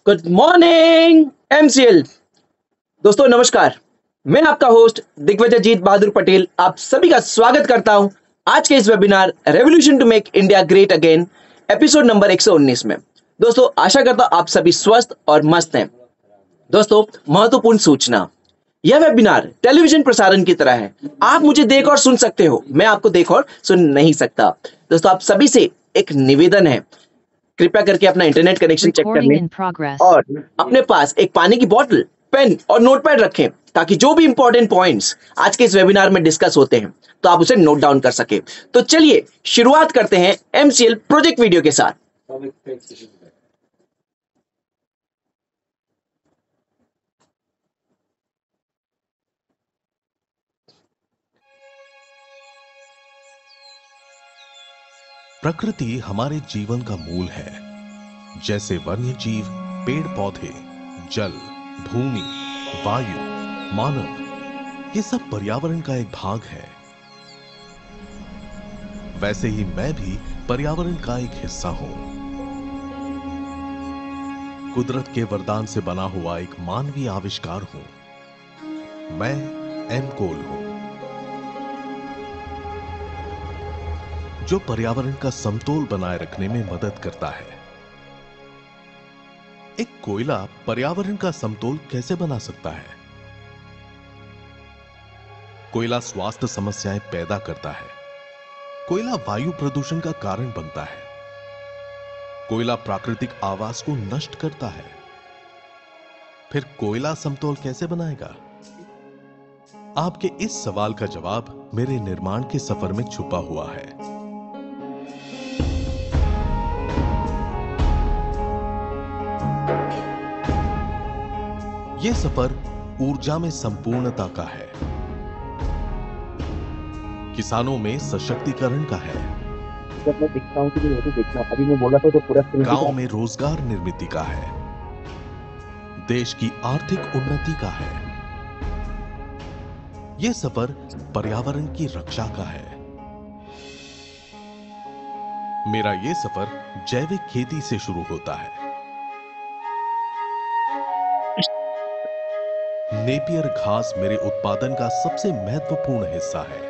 Good morning MCL. दोस्तों नमस्कार। मैं आपका होस्ट दिग्विजयजीत बहादुर पटेल आप सभी का स्वागत करता हूं आज के इस webinar revolution to make India great again episode number 119 में। दोस्तों आशा करता हूं आप सभी स्वस्थ और मस्त हैं। दोस्तों महत्वपूर्ण सूचना, यह वेबिनार टेलीविजन प्रसारण की तरह है। आप मुझे देख और सुन सकते हो, मैं आपको देख और सुन नहीं सकता। दोस्तों आप सभी से एक निवेदन है, कृपया करके अपना इंटरनेट कनेक्शन चेक कर लें और अपने पास एक पानी की बोतल, पेन और नोटपैड रखें ताकि जो भी इंपॉर्टेंट पॉइंट्स आज के इस वेबिनार में डिस्कस होते हैं तो आप उसे नोट डाउन कर सके। तो चलिए शुरुआत करते हैं एमसीएल प्रोजेक्ट वीडियो के साथ। प्रकृति हमारे जीवन का मूल है। जैसे वन्य जीव, पेड़ पौधे, जल, भूमि, वायु, मानव, ये सब पर्यावरण का एक भाग है। वैसे ही मैं भी पर्यावरण का एक हिस्सा हूं। कुदरत के वरदान से बना हुआ एक मानवीय आविष्कार हूं। मैं एम कोल हूं, जो पर्यावरण का समतोल बनाए रखने में मदद करता है। एक कोयला पर्यावरण का समतोल कैसे बना सकता है? कोयला स्वास्थ्य समस्याएं पैदा करता है। कोयला वायु प्रदूषण का कारण बनता है। कोयला प्राकृतिक आवास को नष्ट करता है। फिर कोयला समतोल कैसे बनाएगा? आपके इस सवाल का जवाब मेरे निर्माण के सफर में छुपा हुआ है। यह सफर ऊर्जा में संपूर्णता का है, किसानों में सशक्तिकरण का है, जब मैं दिखता हूं कि मुझे देखना, अभी मैं बोला था तो पूरा गांव में रोजगार निर्मित का है, देश की आर्थिक उन्नति का है। यह सफर पर्यावरण की रक्षा का है। मेरा यह सफर जैविक खेती से शुरू होता है। नेपियर घास मेरे उत्पादन का सबसे महत्वपूर्ण हिस्सा है।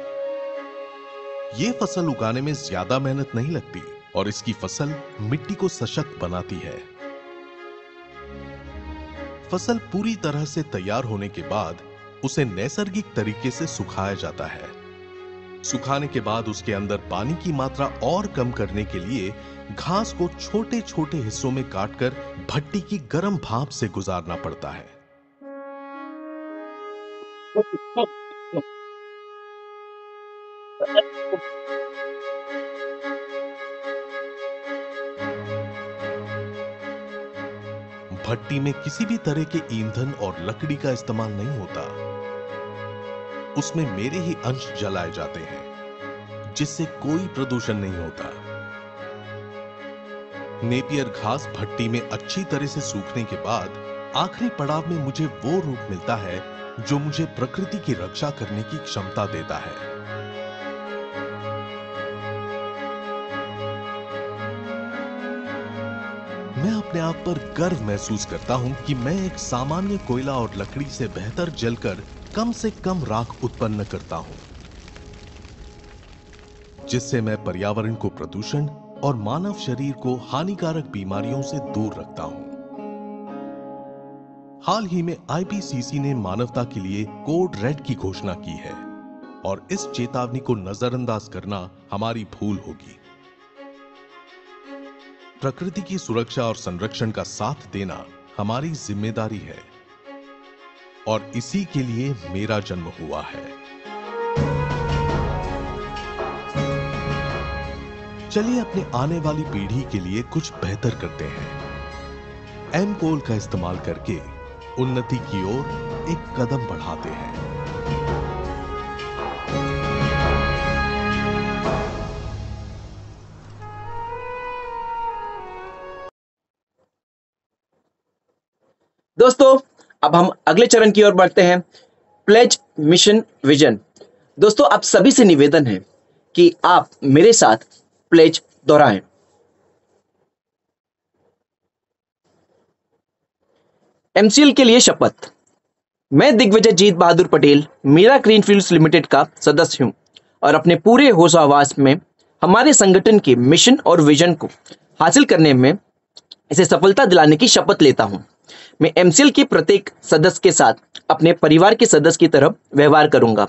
यह फसल उगाने में ज्यादा मेहनत नहीं लगती और इसकी फसल मिट्टी को सशक्त बनाती है। फसल पूरी तरह से तैयार होने के बाद उसे नैसर्गिक तरीके से सुखाया जाता है। सुखाने के बाद उसके अंदर पानी की मात्रा और कम करने के लिए घास को छोटे छोटे हिस्सों में काटकर भट्टी की गर्म भाप से गुजारना पड़ता है। भट्टी में किसी भी तरह के ईंधन और लकड़ी का इस्तेमाल नहीं होता। उसमें मेरे ही अंश जलाए जाते हैं, जिससे कोई प्रदूषण नहीं होता। नेपियर घास भट्टी में अच्छी तरह से सूखने के बाद आखिरी पड़ाव में मुझे वो रूप मिलता है जो मुझे प्रकृति की रक्षा करने की क्षमता देता है। मैं अपने आप पर गर्व महसूस करता हूं कि मैं एक सामान्य कोयला और लकड़ी से बेहतर जलकर कम से कम राख उत्पन्न करता हूं, जिससे मैं पर्यावरण को प्रदूषण और मानव शरीर को हानिकारक बीमारियों से दूर रखता हूं। हाल ही में आईपीसीसी ने मानवता के लिए कोड रेड की घोषणा की है और इस चेतावनी को नजरअंदाज करना हमारी भूल होगी। प्रकृति की सुरक्षा और संरक्षण का साथ देना हमारी जिम्मेदारी है और इसी के लिए मेरा जन्म हुआ है। चलिए अपने आने वाली पीढ़ी के लिए कुछ बेहतर करते हैं। एम कोल का इस्तेमाल करके उन्नति की ओर एक कदम बढ़ाते हैं। दोस्तों अब हम अगले चरण की ओर बढ़ते हैं, प्लेज मिशन विजन। दोस्तों आप सभी से निवेदन है कि आप मेरे साथ प्लेज दोहराएं। एमसीएल के लिए शपथ। मैं दिग्विजय जीत बहादुर पटेल मीरा ग्रीनफील्ड्स लिमिटेड का सदस्य हूं और अपने पूरे होश आवास में हमारे संगठन के मिशन और विजन को हासिल करने में इसे सफलता दिलाने की शपथ लेता हूं। मैं एमसीएल के प्रत्येक सदस्य के साथ अपने परिवार के सदस्य की तरह व्यवहार करूंगा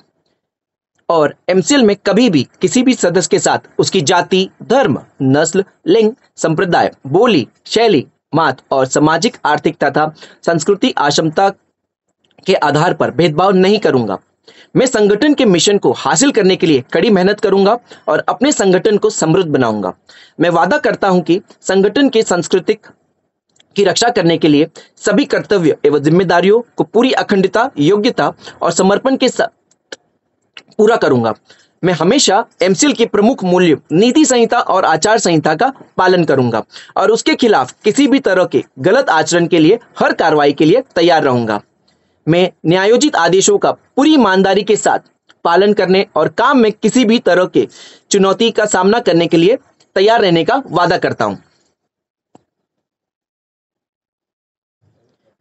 और एमसीएल में कभी भी किसी भी सदस्य के साथ उसकी जाति, धर्म, नस्ल, लिंग, संप्रदाय, बोली, शैली, मत और सामाजिक, आर्थिक तथा संस्कृति आशंका के आधार पर भेदभाव नहीं करूंगा। मैं संगठन के मिशन को हासिल करने के लिए कड़ी मेहनत करूंगा और अपने संगठन को समृद्ध बनाऊंगा। मैं वादा करता हूं कि संगठन के सांस्कृतिक की रक्षा करने के लिए सभी कर्तव्य एवं जिम्मेदारियों को पूरी अखंडता, योग्यता और समर्पण के साथ पूरा करूंगा। मैं हमेशा एमसीएल के प्रमुख मूल्य, नीति संहिता और आचार संहिता का पालन करूंगा और उसके खिलाफ किसी भी तरह के गलत आचरण के लिए हर कार्रवाई के लिए तैयार रहूंगा। मैं न्यायोचित आदेशों का पूरी ईमानदारी के साथ पालन करने और काम में किसी भी तरह के चुनौती का सामना करने के लिए तैयार रहने का वादा करता हूं।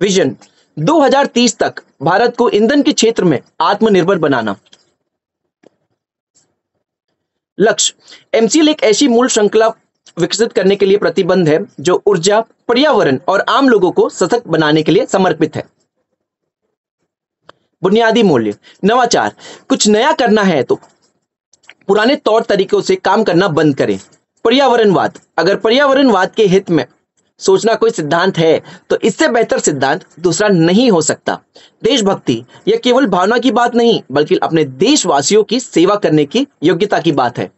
विजन 2030 तक भारत को ईंधन के क्षेत्र में आत्मनिर्भर बनाना। लक्ष्य, एमसीएल एक ऐसी मूल श्रृंखला विकसित करने के लिए प्रतिबद्ध है जो ऊर्जा, पर्यावरण और आम लोगों को सशक्त बनाने के लिए समर्पित है। बुनियादी मूल्य, नवाचार, कुछ नया करना है तो पुराने तौर तरीकों से काम करना बंद करें। पर्यावरणवाद, अगर पर्यावरणवाद के हित में सोचना कोई सिद्धांत है तो इससे बेहतर सिद्धांत दूसरा नहीं हो सकता। देशभक्ति, यह केवल भावना की बात नहीं बल्कि अपने देशवासियों की सेवा करने की योग्यता की बात है।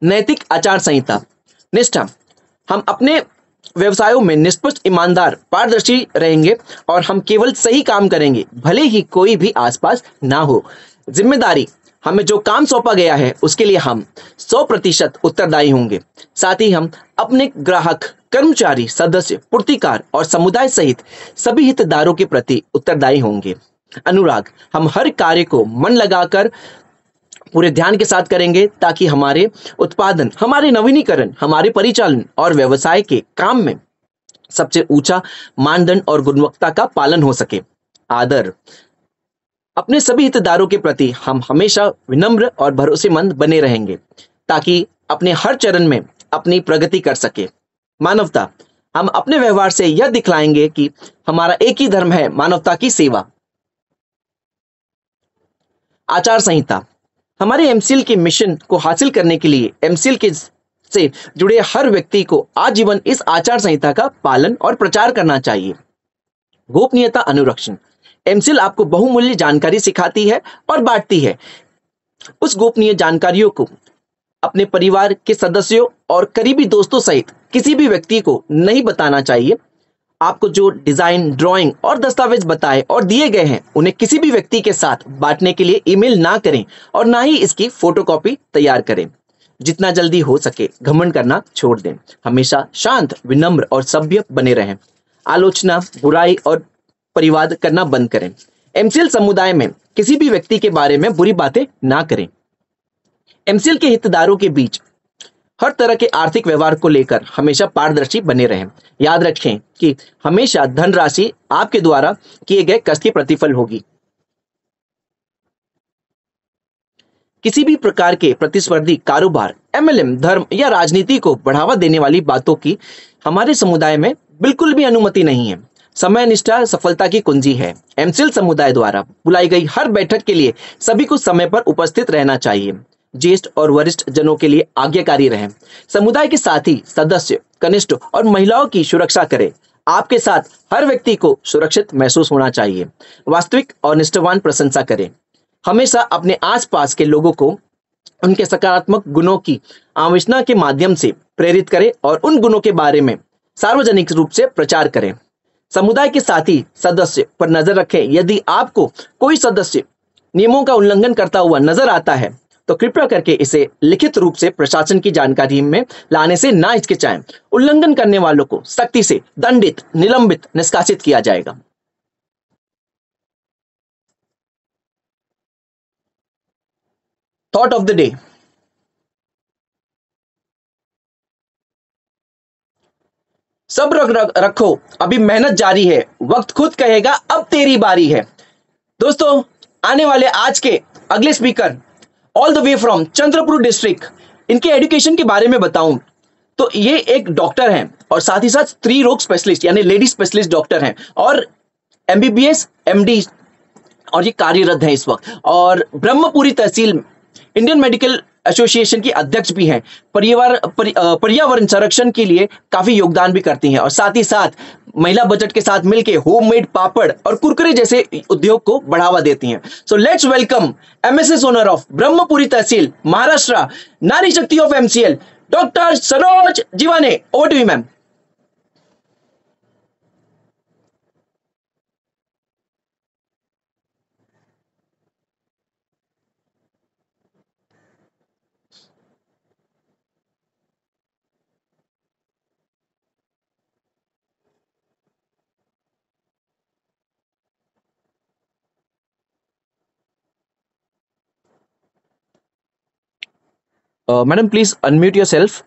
नैतिक आचार संहिता, निष्ठा, हम अपने व्यवसायों में निष्पक्ष, ईमानदार, पारदर्शी रहेंगे और हम केवल सही काम करेंगे भले ही कोई भी आसपास ना हो। जिम्मेदारी, हमें जो काम सौंपा गया है उसके लिए हम 100% उत्तरदायी होंगे। साथ ही हम अपने ग्राहक, कर्मचारी, सदस्य, पूर्तिकार और समुदाय सहित सभी हितधारकों के प्रति उत्तरदायी होंगे। अनुराग, हम हर कार्य को मन लगाकर पूरे ध्यान के साथ करेंगे ताकि हमारे उत्पादन, हमारे नवीनीकरण, हमारे परिचालन और व्यवसाय के काम में सबसे ऊंचा मानदंड और गुणवत्ता का पालन हो सके। आदर, अपने सभी हितधारकों के प्रति हम हमेशा विनम्र और भरोसेमंद बने रहेंगे ताकि अपने हर चरण में अपनी प्रगति कर सके। मानवता, हम अपने व्यवहार से यह दिखलाएंगे कि हमारा एक ही धर्म है, मानवता की सेवा। आचार संहिता, हमारे एमसीएल के मिशन को हासिल करने के लिए एमसीएल के से जुड़े हर व्यक्ति को आजीवन इस आचार संहिता का पालन और प्रचार करना चाहिए। गोपनीयता अनुरक्षण, एमसीएल आपको बहुमूल्य जानकारी सिखाती है और बांटती है। उस गोपनीय जानकारियों को अपने परिवार के सदस्यों और करीबी दोस्तों सहित किसी भी व्यक्ति को नहीं बताना चाहिए। आपको जो डिजाइन, ड्राइंग और दस्तावेज बताए और दिए गए हैं उन्हें किसी भी व्यक्ति के साथ बांटने के लिए ईमेल ना करें और ना ही इसकी फोटोकॉपी तैयार करें। जितना जल्दी हो सके घमंड करना छोड़ दें। हमेशा शांत, विनम्र और सभ्य बने रहें। आलोचना, बुराई और परिवाद करना बंद करें। एमसीएल समुदाय में किसी भी व्यक्ति के बारे में बुरी बातें ना करें। एमसीएल के हितधारकों के बीच हर तरह के आर्थिक व्यवहार को लेकर हमेशा पारदर्शी बने रहें। याद रखें कि हमेशा धनराशि आपके द्वारा किए गए कष्ट की प्रतिफल होगी। किसी भी प्रकार के प्रतिस्पर्धी कारोबार, एमएलएम, धर्म या राजनीति को बढ़ावा देने वाली बातों की हमारे समुदाय में बिल्कुल भी अनुमति नहीं है। समय निष्ठा सफलता की कुंजी है। एमसीएल समुदाय द्वारा बुलाई गई हर बैठक के लिए सभी को समय पर उपस्थित रहना चाहिए। ज्येष्ठ और वरिष्ठ जनों के लिए आज्ञाकारी रहें। समुदाय के साथी, सदस्य, कनिष्ठ और महिलाओं की सुरक्षा करें। आपके साथ हर व्यक्ति को सुरक्षित महसूस होना चाहिए। वास्तविक और निष्ठावान प्रशंसा करें। हमेशा अपने आसपास के लोगों को उनके सकारात्मक गुणों की आलोचना के माध्यम से प्रेरित करें और उन गुणों के बारे में सार्वजनिक रूप से प्रचार करें। समुदाय के साथी सदस्य पर नजर रखें। यदि आपको कोई सदस्य नियमों का उल्लंघन करता हुआ नजर आता है तो कृपया करके इसे लिखित रूप से प्रशासन की जानकारी में लाने से ना हिचकिचाएं। उल्लंघन करने वालों को सख्ती से दंडित, निलंबित, निष्कासित किया जाएगा। थॉट ऑफ द डे, सब्र रखो, अभी मेहनत जारी है, वक्त खुद कहेगा अब तेरी बारी है। दोस्तों, आने वाले आज के अगले speaker all the way from Chandrapur district, इनके एजुकेशन के बारे में बताऊं तो ये एक डॉक्टर हैं और साथ ही साथ स्त्री रोग स्पेशलिस्ट यानी लेडी स्पेशलिस्ट डॉक्टर हैं और एमबीबीएस एमडी, और ये कार्यरत है इस वक्त, और ब्रह्मपुरी तहसील इंडियन मेडिकल एसोसिएशन की अध्यक्ष भी हैं। पर्यावरण संरक्षण के लिए काफी योगदान भी करती हैं और साथ ही साथ महिला बजट के साथ मिलकर होममेड पापड़ और कुरकुरे जैसे उद्योग को बढ़ावा देती हैं। So let's welcome MSS owner of Brahmapuri tehsil Maharashtra, Nari Shakti of MCL, doctor Saroj Jeevane. Over to you ma'am. Madam please unmute yourself.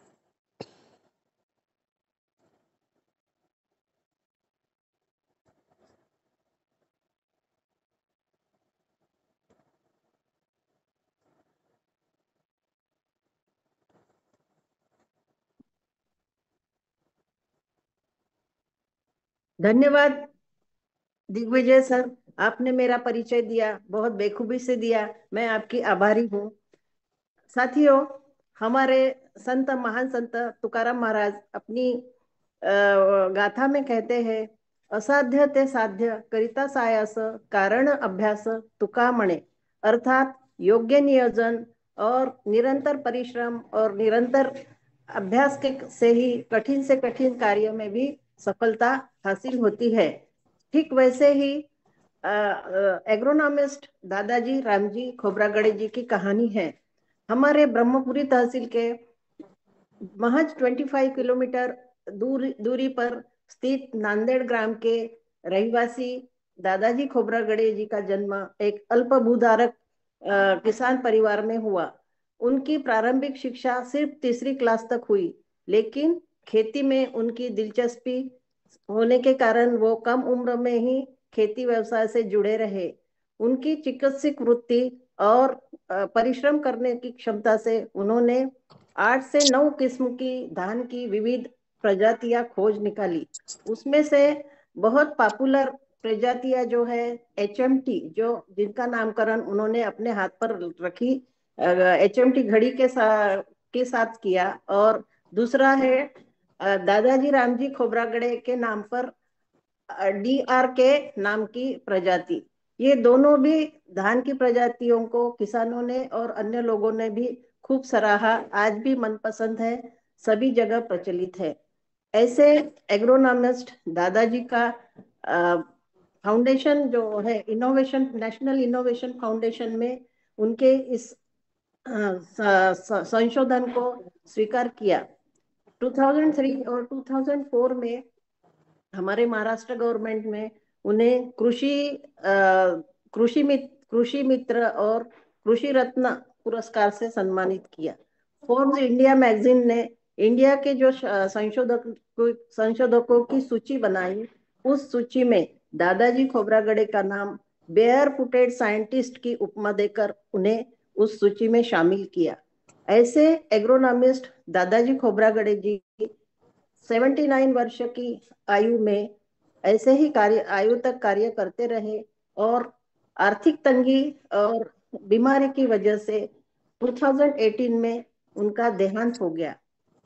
धन्यवाद दिग्विजय सर, आपने मेरा परिचय दिया, बहुत बेखूबी से दिया। मैं आपकी आभारी हूँ। साथियों, हमारे संत महान संत तुकाराम महाराज अपनी गाथा में कहते हैं, असाध्य ते साध्य करिता सायास कारण अभ्यास तुका म्हणे। अर्थात योग्य नियोजन और निरंतर परिश्रम और निरंतर अभ्यास के से ही कठिन से कठिन कार्य में भी सफलता हासिल होती है। ठीक वैसे ही एग्रोनॉमिस्ट दादाजी रामजी खोब्रागड़े जी की कहानी है। हमारे ब्रह्मपुरी तहसील के महज 25 किलोमीटर दूरी पर स्थित नांदेड़ ग्राम के रहिवासी दादाजी खोब्रागड़े जी का जन्म एक अल्पभूधारक किसान परिवार में हुआ। उनकी प्रारंभिक शिक्षा सिर्फ तीसरी क्लास तक हुई, लेकिन खेती में उनकी दिलचस्पी होने के कारण वो कम उम्र में ही खेती व्यवसाय से जुड़े रहे। उनकी चिकित्सक वृत्ति और परिश्रम करने की क्षमता से उन्होंने 8 से 9 किस्म की धान की विविध प्रजातियां खोज निकाली। उसमें से बहुत पॉपुलर प्रजातियां जो है HMT, जो जिनका नामकरण उन्होंने अपने हाथ पर रखी HMT घड़ी के साथ किया, और दूसरा है दादाजी रामजी खोब्रागड़े के नाम पर DR के नाम की प्रजाति। ये दोनों भी धान की प्रजातियों को किसानों ने और अन्य लोगों ने भी खूब सराहा, आज भी मनपसंद है, सभी जगह प्रचलित है। ऐसे एग्रोनॉमिस्ट दादाजी का फाउंडेशन जो है इनोवेशन, नेशनल इनोवेशन फाउंडेशन में उनके इस संशोधन को स्वीकार किया। 2003 और 2004 में हमारे महाराष्ट्र गवर्नमेंट में उन्हें कृषि मित्र और कृषि रत्न पुरस्कार से सम्मानित किया। फोर्ब्स इंडिया मैगजीन ने इंडिया के जो संशोधकों की सूची बनाई, उस सूची में दादाजी खोब्रागड़े का नाम बेयर फुटेड साइंटिस्ट की उपमा देकर उन्हें उस सूची में शामिल किया। ऐसे एग्रोनॉमिस्ट दादाजी खोब्रागड़े जी 79 वर्ष की आयु में ऐसे ही आयु तक कार्य करते रहे, और आर्थिक तंगी और बीमारी की वजह से 2018 में उनका देहांत हो गया।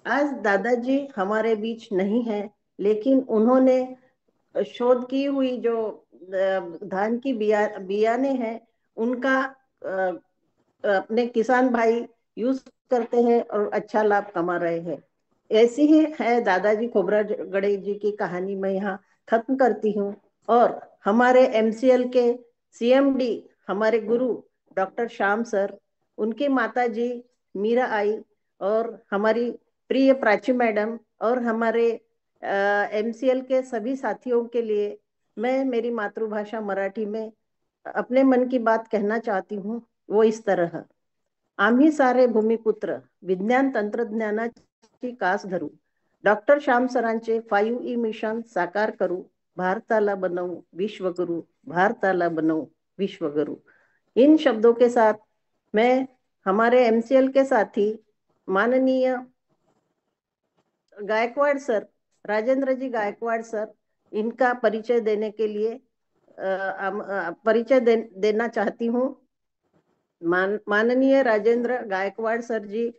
आज दादाजी हमारे बीच नहीं है, लेकिन उन्होंने शोध की हुई जो धान की बियाने हैं, उनका अपने किसान भाई यूज करते हैं और अच्छा लाभ कमा रहे हैं। ऐसी ही है दादाजी खोब्रागड़े जी की कहानी, मैं यहाँ खत्म करती हूँ। और हमारे MCL के CMD, हमारे गुरु डॉक्टर श्याम सर, उनकी माता जी मीरा आई, और हमारी प्रिय प्राची मैडम, और हमारे MCL के सभी साथियों के लिए मैं मेरी मातृभाषा मराठी में अपने मन की बात कहना चाहती हूँ। वो इस तरह, आम्ही सारे भूमिपुत्र विज्ञान तंत्रज्ञानाची कास धरू, डॉक्टर श्याम सरांचे 5E मिशन साकार करू, भारताला बनवू विश्वगुरु, भारताला बनवू विश्वगुरु। इन शब्दों के साथ मैं हमारे एमसीएल के साथी माननीय गायकवाड़ सर, राजेंद्र जी गायकवाड़ सर, इनका परिचय देने के लिए देना चाहती हूँ। माननीय राजेंद्र गायकवाड़ सर जी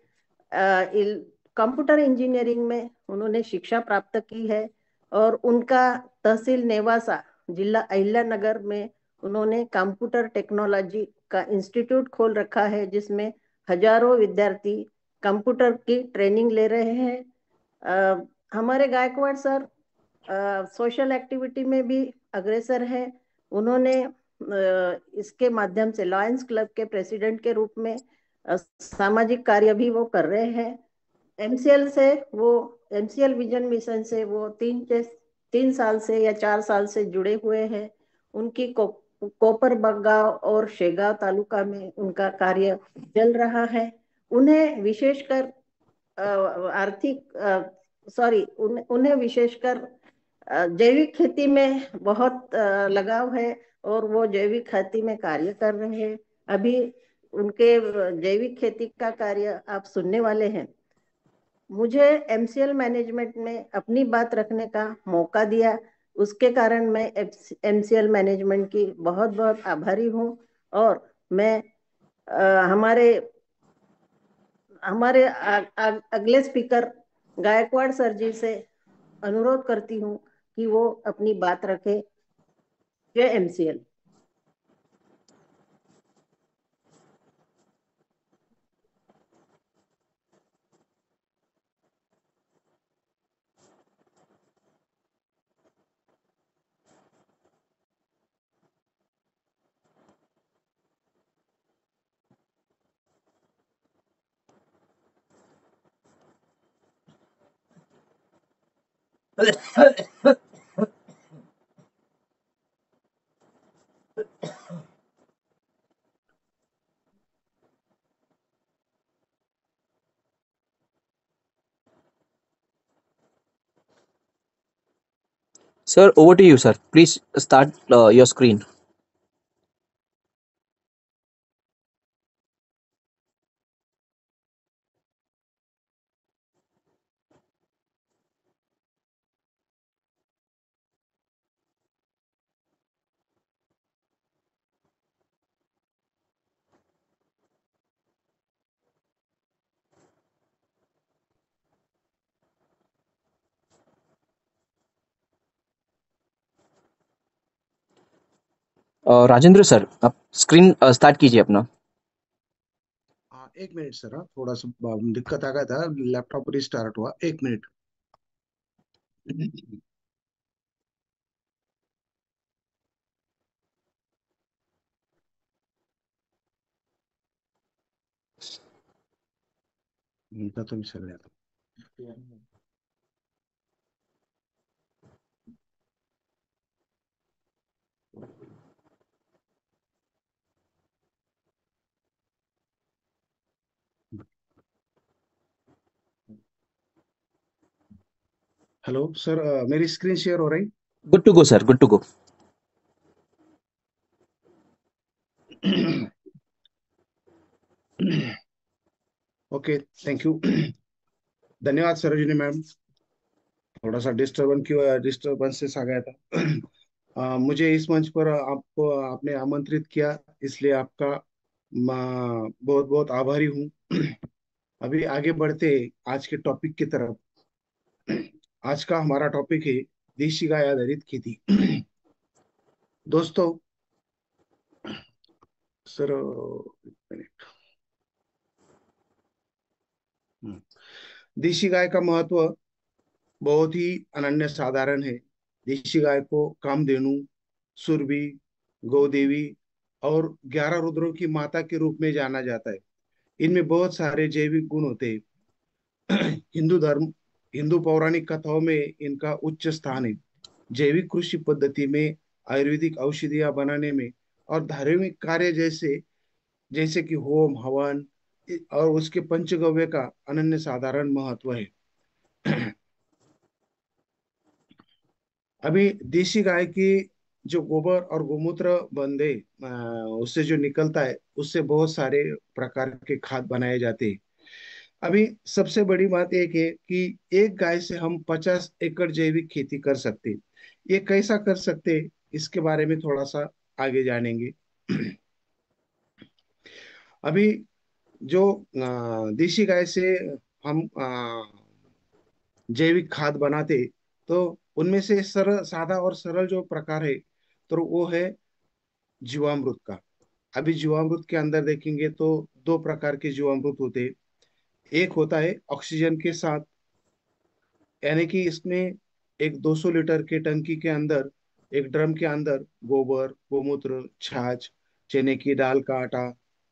कंप्यूटर इंजीनियरिंग में उन्होंने शिक्षा प्राप्त की है और उनका तहसील नेवासा जिला अहिल्यानगर में उन्होंने कंप्यूटर टेक्नोलॉजी का इंस्टीट्यूट खोल रखा है, जिसमें हजारों विद्यार्थी कंप्यूटर की ट्रेनिंग ले रहे हैं। हमारे गायकवाड़ सर सोशल एक्टिविटी में भी अग्रसर है। उन्होंने इसके माध्यम से लॉयंस क्लब के प्रेसिडेंट के रूप में सामाजिक कार्य भी वो कर रहे हैं। एमसीएल से वो एमसीएल विजन मिशन से वो 3 साल से या 4 साल से जुड़े हुए हैं। उनकी कोपर बगाव और शेगांव तालुका में उनका कार्य चल रहा है। उन्हें विशेषकर आर्थिक सॉरी उन्हें विशेषकर जैविक खेती में बहुत लगाव है और वो जैविक खेती में कार्य कर रहे हैं। अभी उनके जैविक खेती का कार्य आप सुनने वाले हैं। मुझे एमसीएल मैनेजमेंट में अपनी बात रखने का मौका दिया, उसके कारण मैं एमसीएल मैनेजमेंट की बहुत बहुत आभारी हूँ। और मैं हमारे हमारे अगले स्पीकर गायकवाड़ सर जी से अनुरोध करती हूँ कि वो अपनी बात रखे। जय MCL. Sir, over to you, sir. Please start your screen. Rajendra sir, आप स्क्रीन स्टार्ट कीजिए अपना। हाँ, एक मिनट सर। हाँ, थोड़ा सा दिक्कत आ गया था, लैपटॉप रिस्टार्ट हुआ, एक मिनट। इनका तो नहीं चल रहा था। हेलो सर, मेरी स्क्रीन शेयर हो रही? Good to go sir, good to go. Okay, thank you. धन्यवाद सरोजिनी मैम। थोड़ा सा डिस्टर्बेंसेस आ गया था। मुझे इस मंच पर आपको आपने आमंत्रित किया, इसलिए आपका बहुत बहुत आभारी हूँ। अभी आगे बढ़ते आज के टॉपिक की तरफ। आज का हमारा टॉपिक है देशी गाय आधारित खेती। दोस्तों, सर एक मिनट। देशी गाय का महत्व बहुत ही अनन्य साधारण है। देशी गाय को कामधेनु, सुरभि, गौदेवी और 11 रुद्रों की माता के रूप में जाना जाता है। इनमें बहुत सारे जैविक गुण होते हैं। हिंदू पौराणिक कथाओं में इनका उच्च स्थान है। जैविक कृषि पद्धति में, आयुर्वेदिक औषधियां बनाने में और धार्मिक कार्य जैसे जैसे कि होम हवन और उसके पंचगव्य का अनन्य साधारण महत्व है। अभी देशी गाय की जो गोबर और गोमूत्र बंदे उससे जो निकलता है, उससे बहुत सारे प्रकार के खाद बनाए जाते हैं। अभी सबसे बड़ी बात एक है कि एक गाय से हम 50 एकड़ जैविक खेती कर सकते हैं। ये कैसा कर सकते हैं, इसके बारे में थोड़ा सा आगे जानेंगे। अभी जो देशी गाय से हम जैविक खाद बनाते, तो उनमें से सरल, सादा और सरल जो प्रकार है, तो वो है जीवामृत का। अभी जीवामृत के अंदर देखेंगे तो दो प्रकार के जीवामृत होते हैं। एक होता है ऑक्सीजन के साथ, यानी कि इसमें एक 200 लीटर के टंकी के अंदर, एक ड्रम के अंदर गोबर, गोमूत्र, छाछ, चने की दाल का आटा,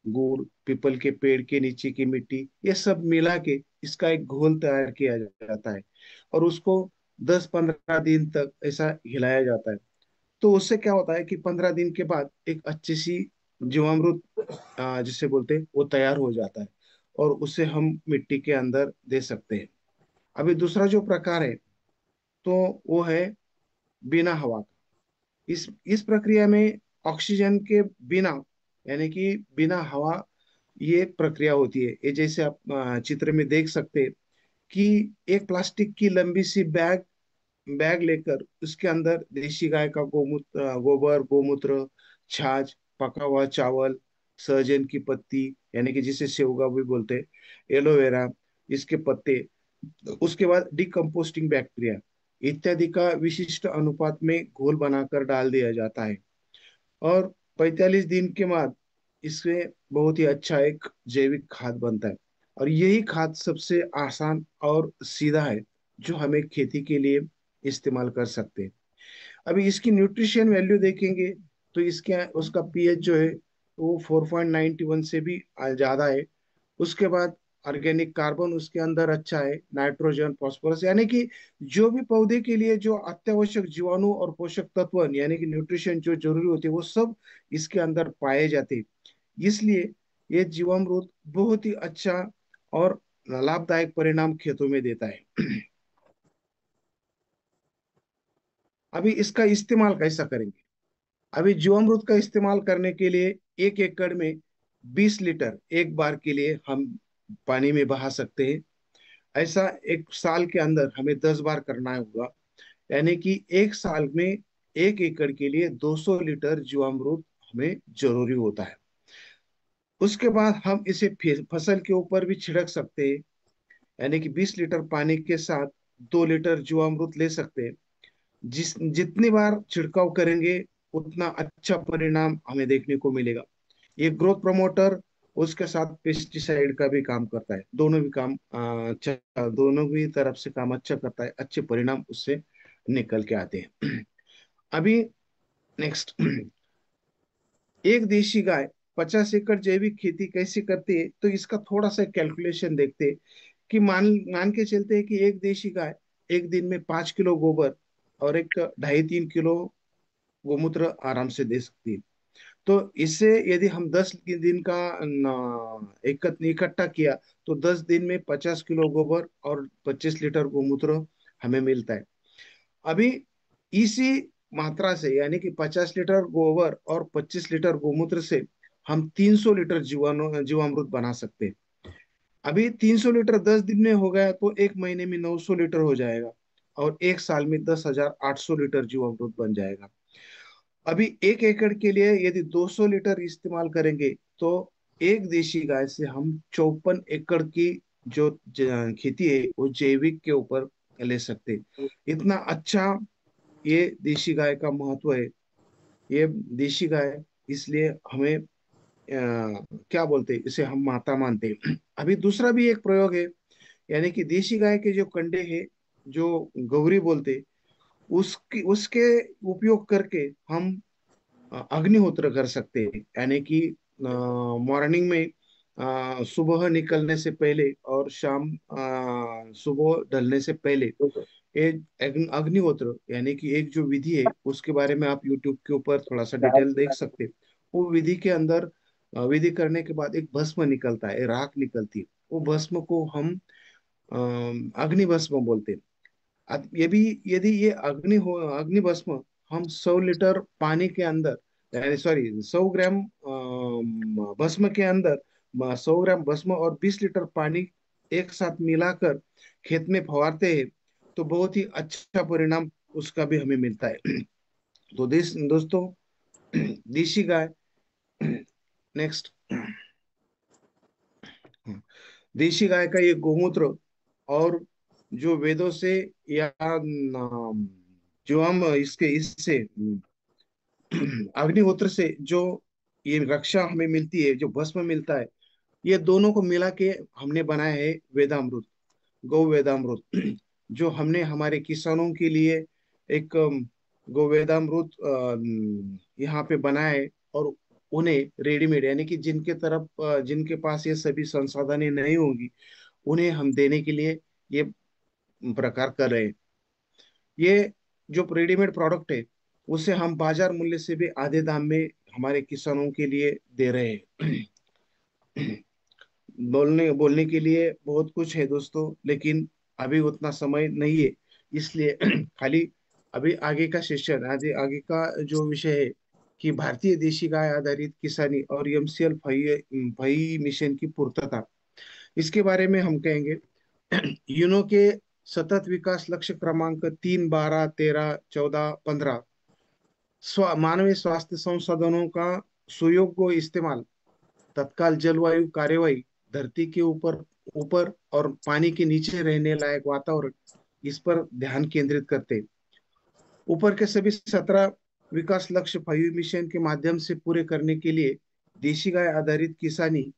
गुड़, पीपल के पेड़ के नीचे की मिट्टी, ये सब मिला के इसका एक घोल तैयार किया जाता है। और उसको 10-15 दिन तक ऐसा हिलाया जाता है। तो उससे क्या होता है कि 15 दिन के बाद एक अच्छी सी जीवामृत, जिसे बोलते हैं, वो तैयार हो जाता है। और उसे हम मिट्टी के अंदर दे सकते हैं। अभी दूसरा जो प्रकार है, तो वो है बिना हवा का। इस प्रक्रिया में ऑक्सीजन के बिना, यानी कि बिना हवा, ये एक प्रक्रिया होती है। ये जैसे आप चित्र में देख सकते हैं कि एक प्लास्टिक की लंबी सी बैग बैग लेकर उसके अंदर देशी गाय का गोबर, गोमूत्र, छाछ, पका हुआ चावल, सहजन की पत्ती, यानी कि जिसे सेवगा भी बोलते हैं, एलोवेरा, इसके पत्ते, उसके बाद डिकम्पोस्टिंग बैक्टीरिया इत्यादि का विशिष्ट अनुपात में घोल बनाकर डाल दिया जाता है। और 45 दिन के बाद इसमें बहुत ही अच्छा एक जैविक खाद बनता है। और यही खाद सबसे आसान और सीधा है, जो हमें खेती के लिए इस्तेमाल कर सकते हैं। अभी इसकी न्यूट्रिशन वैल्यू देखेंगे तो इसके उसका पीएच जो है वो 4.91 से भी ज्यादा है। उसके बाद ऑर्गेनिक कार्बन उसके अंदर अच्छा है, नाइट्रोजन, फास्फोरस, यानी कि जो भी पौधे के लिए जो अत्यावश्यक जीवाणु और पोषक तत्व, यानी कि न्यूट्रिशन जो जरूरी होते हैं, वो सब इसके अंदर पाए जाते हैं। इसलिए ये जीवामृत बहुत ही अच्छा और लाभदायक परिणाम खेतों में देता है। अभी इसका इस्तेमाल कैसा करेंगे? अभी जीवामृत का इस्तेमाल करने के लिए 1 एकड़ में 20 लीटर एक बार के लिए हम पानी में बहा सकते हैं। ऐसा एक साल के अंदर हमें 10 बार करना होगा, यानी कि एक साल में 1 एकड़ के लिए 200 लीटर जीवामृत हमें जरूरी होता है। उसके बाद हम इसे फिर फसल के ऊपर भी छिड़क सकते हैं, यानी कि 20 लीटर पानी के साथ 2 लीटर जीवामृत ले सकते हैं। जितनी बार छिड़काव करेंगे, उतना अच्छा परिणाम हमें देखने को मिलेगा। ये ग्रोथ प्रमोटर, उसके साथ पेस्टिसाइड का भी काम करता है। दोनों भी काम अच्छा, दोनों भी तरफ से काम अच्छा करता है। अच्छे परिणाम उससे निकल के आते हैं। अभी नेक्स्ट, एक देशी गाय 50 एकड़ जैविक खेती कैसे करती है, तो इसका थोड़ा सा कैलकुलेशन देखते हैं। कि मान मान के चलते हैं कि एक देशी गाय एक दिन में 5 किलो गोबर और एक 2.5-3 किलो गोमूत्र आराम से दे सकती है। तो इससे यदि हम 10 दिन का इकट्ठा किया, तो 10 दिन में 50 किलो गोबर और 25 लीटर गोमूत्र हमें मिलता है। अभी इसी मात्रा से, यानी कि 50 लीटर गोबर और 25 लीटर गोमूत्र से हम 300 लीटर जीवामृत बना सकते हैं। अभी 300 लीटर 10 दिन में हो गया, तो एक महीने में 900 लीटर हो जाएगा। और एक साल में 10,800 लीटर जीवामृत बन जाएगा। अभी 1 एकड़ के लिए यदि 200 लीटर इस्तेमाल करेंगे, तो एक देशी गाय से हम 54 एकड़ की जो खेती है, वो जैविक के ऊपर ले सकते हैं। इतना अच्छा ये देशी गाय का महत्व है। ये देशी गाय, इसलिए हमें क्या बोलते हैं, इसे हम माता मानते हैं। अभी दूसरा भी एक प्रयोग है, यानी कि देशी गाय के जो कंडे हैं, जो गौरी बोलते हैं, उसकी उसके उपयोग करके हम अग्निहोत्र कर सकते हैं। यानी कि मॉर्निंग में सुबह निकलने से पहले और शाम सुबह ढलने से पहले ये अग्निहोत्र, यानी कि एक जो विधि है, उसके बारे में आप यूट्यूब के ऊपर थोड़ा सा डिटेल देख सकते हैं। वो विधि के अंदर विधि करने के बाद एक भस्म निकलता है, राख निकलती है। वो भस्म को हम अग्नि भस्म बोलते हैं। ये भी, यदि ये अग्नि भस्म हम 100 लीटर पानी के अंदर, सॉरी 100 ग्राम भस्म के अंदर 100 ग्राम भस्म और 20 लीटर पानी एक साथ मिलाकर खेत में फवारते हैं, तो बहुत ही अच्छा परिणाम उसका भी हमें मिलता है। तो दोस्तों, देशी गाय, नेक्स्ट, देशी गाय का ये गोमूत्र और जो वेदों से या जो हम इससे अग्निहोत्र से जो ये रक्षा हमें मिलती है, जो भस्म मिलता है, ये दोनों को मिला के हमने बनाया है वेदामृत, गौ वेदामृत, जो हमने हमारे किसानों के लिए एक गौ वेदामृत यहाँ पे बनाया है। और उन्हें रेडीमेड, यानी कि जिनके पास ये सभी संसाधनें नहीं होंगी, उन्हें हम देने के लिए ये प्रकार कर रहे हैं। ये जो रेडीमेड प्रोडक्ट है, उसे हम बाजार मूल्य से भी आधे दाम में हमारे किसानों के लिए दे रहे हैं। बोलने बोलने के लिए बहुत कुछ है दोस्तों, लेकिन अभी उतना समय नहीं है, इसलिए खाली अभी आगे का सेशन, आगे आगे का जो विषय है कि भारतीय देशी गाय आधारित किसानी और एमसीएल फई मिशन की पूर्तता, इसके बारे में हम कहेंगे। यूनो के सतत विकास लक्ष्य क्रमांक 3, 12, 13, 14, 15 मानवीय स्वास्थ्य संसाधनों का सुयोग्य इस्तेमाल, तत्काल जलवायु कार्यवाही, धरती के ऊपर ऊपर और पानी के नीचे रहने लायक वातावरण, इस पर ध्यान केंद्रित करते। ऊपर के सभी 17 विकास लक्ष्य फाइव मिशन के माध्यम से पूरे करने के लिए देशी गाय आधारित किसानी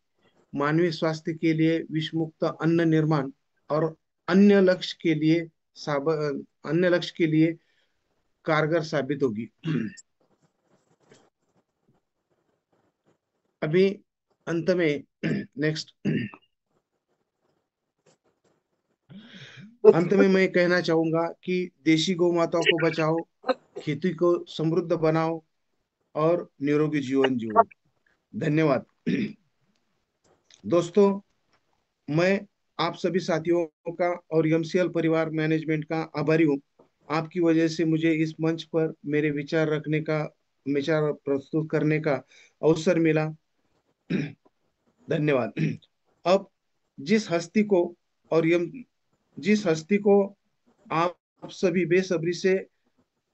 मानवीय स्वास्थ्य के लिए विष मुक्त अन्न निर्माण और अन्य लक्ष्य के लिए अन्य लक्ष्य के लिए कारगर साबित होगी। अभी अंत में नेक्स्ट, अंत में मैं कहना चाहूंगा कि देशी गौ माताओं को बचाओ, खेती को समृद्ध बनाओ और निरोगी जीवन जियो। धन्यवाद दोस्तों। मैं आप सभी साथियों का और एमसीएल परिवार मैनेजमेंट का आभारी हूँ। आपकी वजह से मुझे इस मंच पर मेरे विचार प्रस्तुत करने का अवसर मिला। धन्यवाद। अब जिस हस्ती को और यम जिस हस्ती को आप सभी बेसब्री से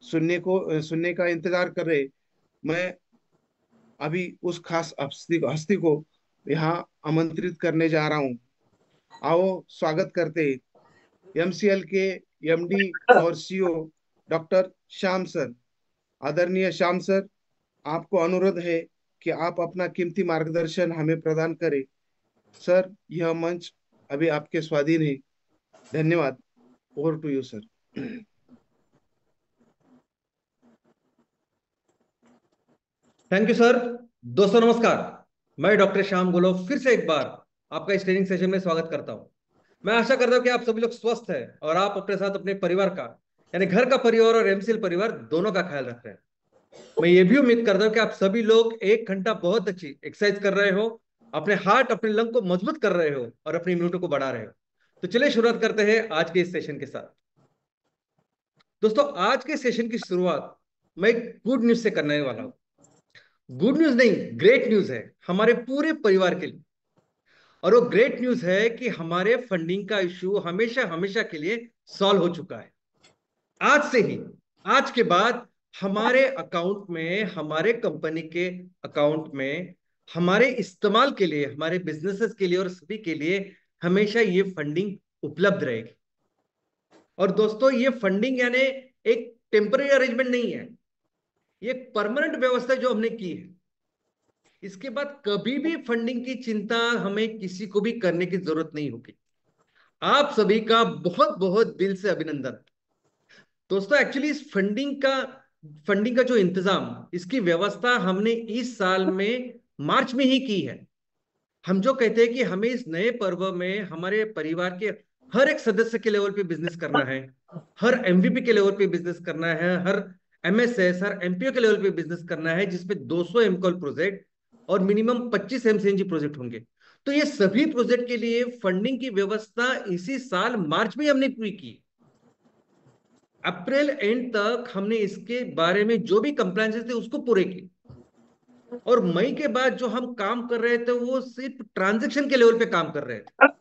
सुनने का इंतजार कर रहे, मैं अभी उस खास हस्ती को यहाँ आमंत्रित करने जा रहा हूँ। आओ स्वागत करते एमसीएल के एमडी और सीईओ डॉक्टर श्याम सर। आदरणीय श्याम सर, आपको अनुरोध है कि आप अपना कीमती मार्गदर्शन हमें प्रदान करें। सर, यह मंच अभी आपके स्वाधीन है। धन्यवाद। Over to you sir. Thank you sir. दोस्तों नमस्कार, मैं डॉक्टर श्याम गोलोव फिर से एक बार आपका इस ट्रेनिंग सेशन में स्वागत करता हूं। मैं आशा करता हूं कि आप सभी लोग स्वस्थ हैं और आप अपने साथ अपने परिवार का, यानी घर का परिवार और एमसीएल परिवार दोनों का ख्याल रख रहे हैं। मैं ये भी उम्मीद करता हूं कि आप सभी लोग 1 घंटा बहुत अच्छी एक्सरसाइज कर रहे हो, अपने हार्ट अपने लंग को मजबूत कर रहे हो और अपनी इम्यूनिटी को बढ़ा रहे हो। तो चलिए शुरुआत करते हैं आज के इस सेशन के साथ। दोस्तों, आज के सेशन की शुरुआत मैं एक गुड न्यूज से करने वाला हूं। गुड न्यूज नहीं, ग्रेट न्यूज है हमारे पूरे परिवार के लिए। और वो ग्रेट न्यूज है कि हमारे फंडिंग का इशू हमेशा हमेशा के लिए सॉल्व हो चुका है। आज से ही, आज के बाद हमारे अकाउंट में, हमारे कंपनी के अकाउंट में, हमारे इस्तेमाल के लिए, हमारे बिजनेसेस के लिए और सभी के लिए हमेशा ये फंडिंग उपलब्ध रहेगी। और दोस्तों, ये फंडिंग यानी एक टेम्पररी अरेंजमेंट नहीं है, ये परमानेंट व्यवस्था जो हमने की है। इसके बाद कभी भी फंडिंग की चिंता हमें किसी को भी करने की जरूरत नहीं होगी। आप सभी का बहुत बहुत दिल से अभिनंदन। दोस्तों, एक्चुअली इस फंडिंग का जो इंतजाम, इसकी व्यवस्था हमने इस साल में मार्च में ही की है। हम जो कहते हैं कि हमें इस नए पर्व में हमारे परिवार के हर एक सदस्य के लेवल पे बिजनेस करना है, हर एमवीपी के लेवल पे बिजनेस करना है, हर एमएसएस, हर एमपीओ के लेवल पे बिजनेस करना है, जिसपे 200 एमकॉल प्रोजेक्ट और मिनिमम 25 एमसीएनजी प्रोजेक्ट होंगे। तो ये सभी प्रोजेक्ट के लिए फंडिंग की व्यवस्था इसी साल मार्च में हमने पूरी की। अप्रैल एंड तक हमने इसके बारे में जो भी कंप्लायंसेस थे उसको पूरे किए, और मई के बाद जो हम काम कर रहे थे वो सिर्फ ट्रांजैक्शन के लेवल पे काम कर रहे थे।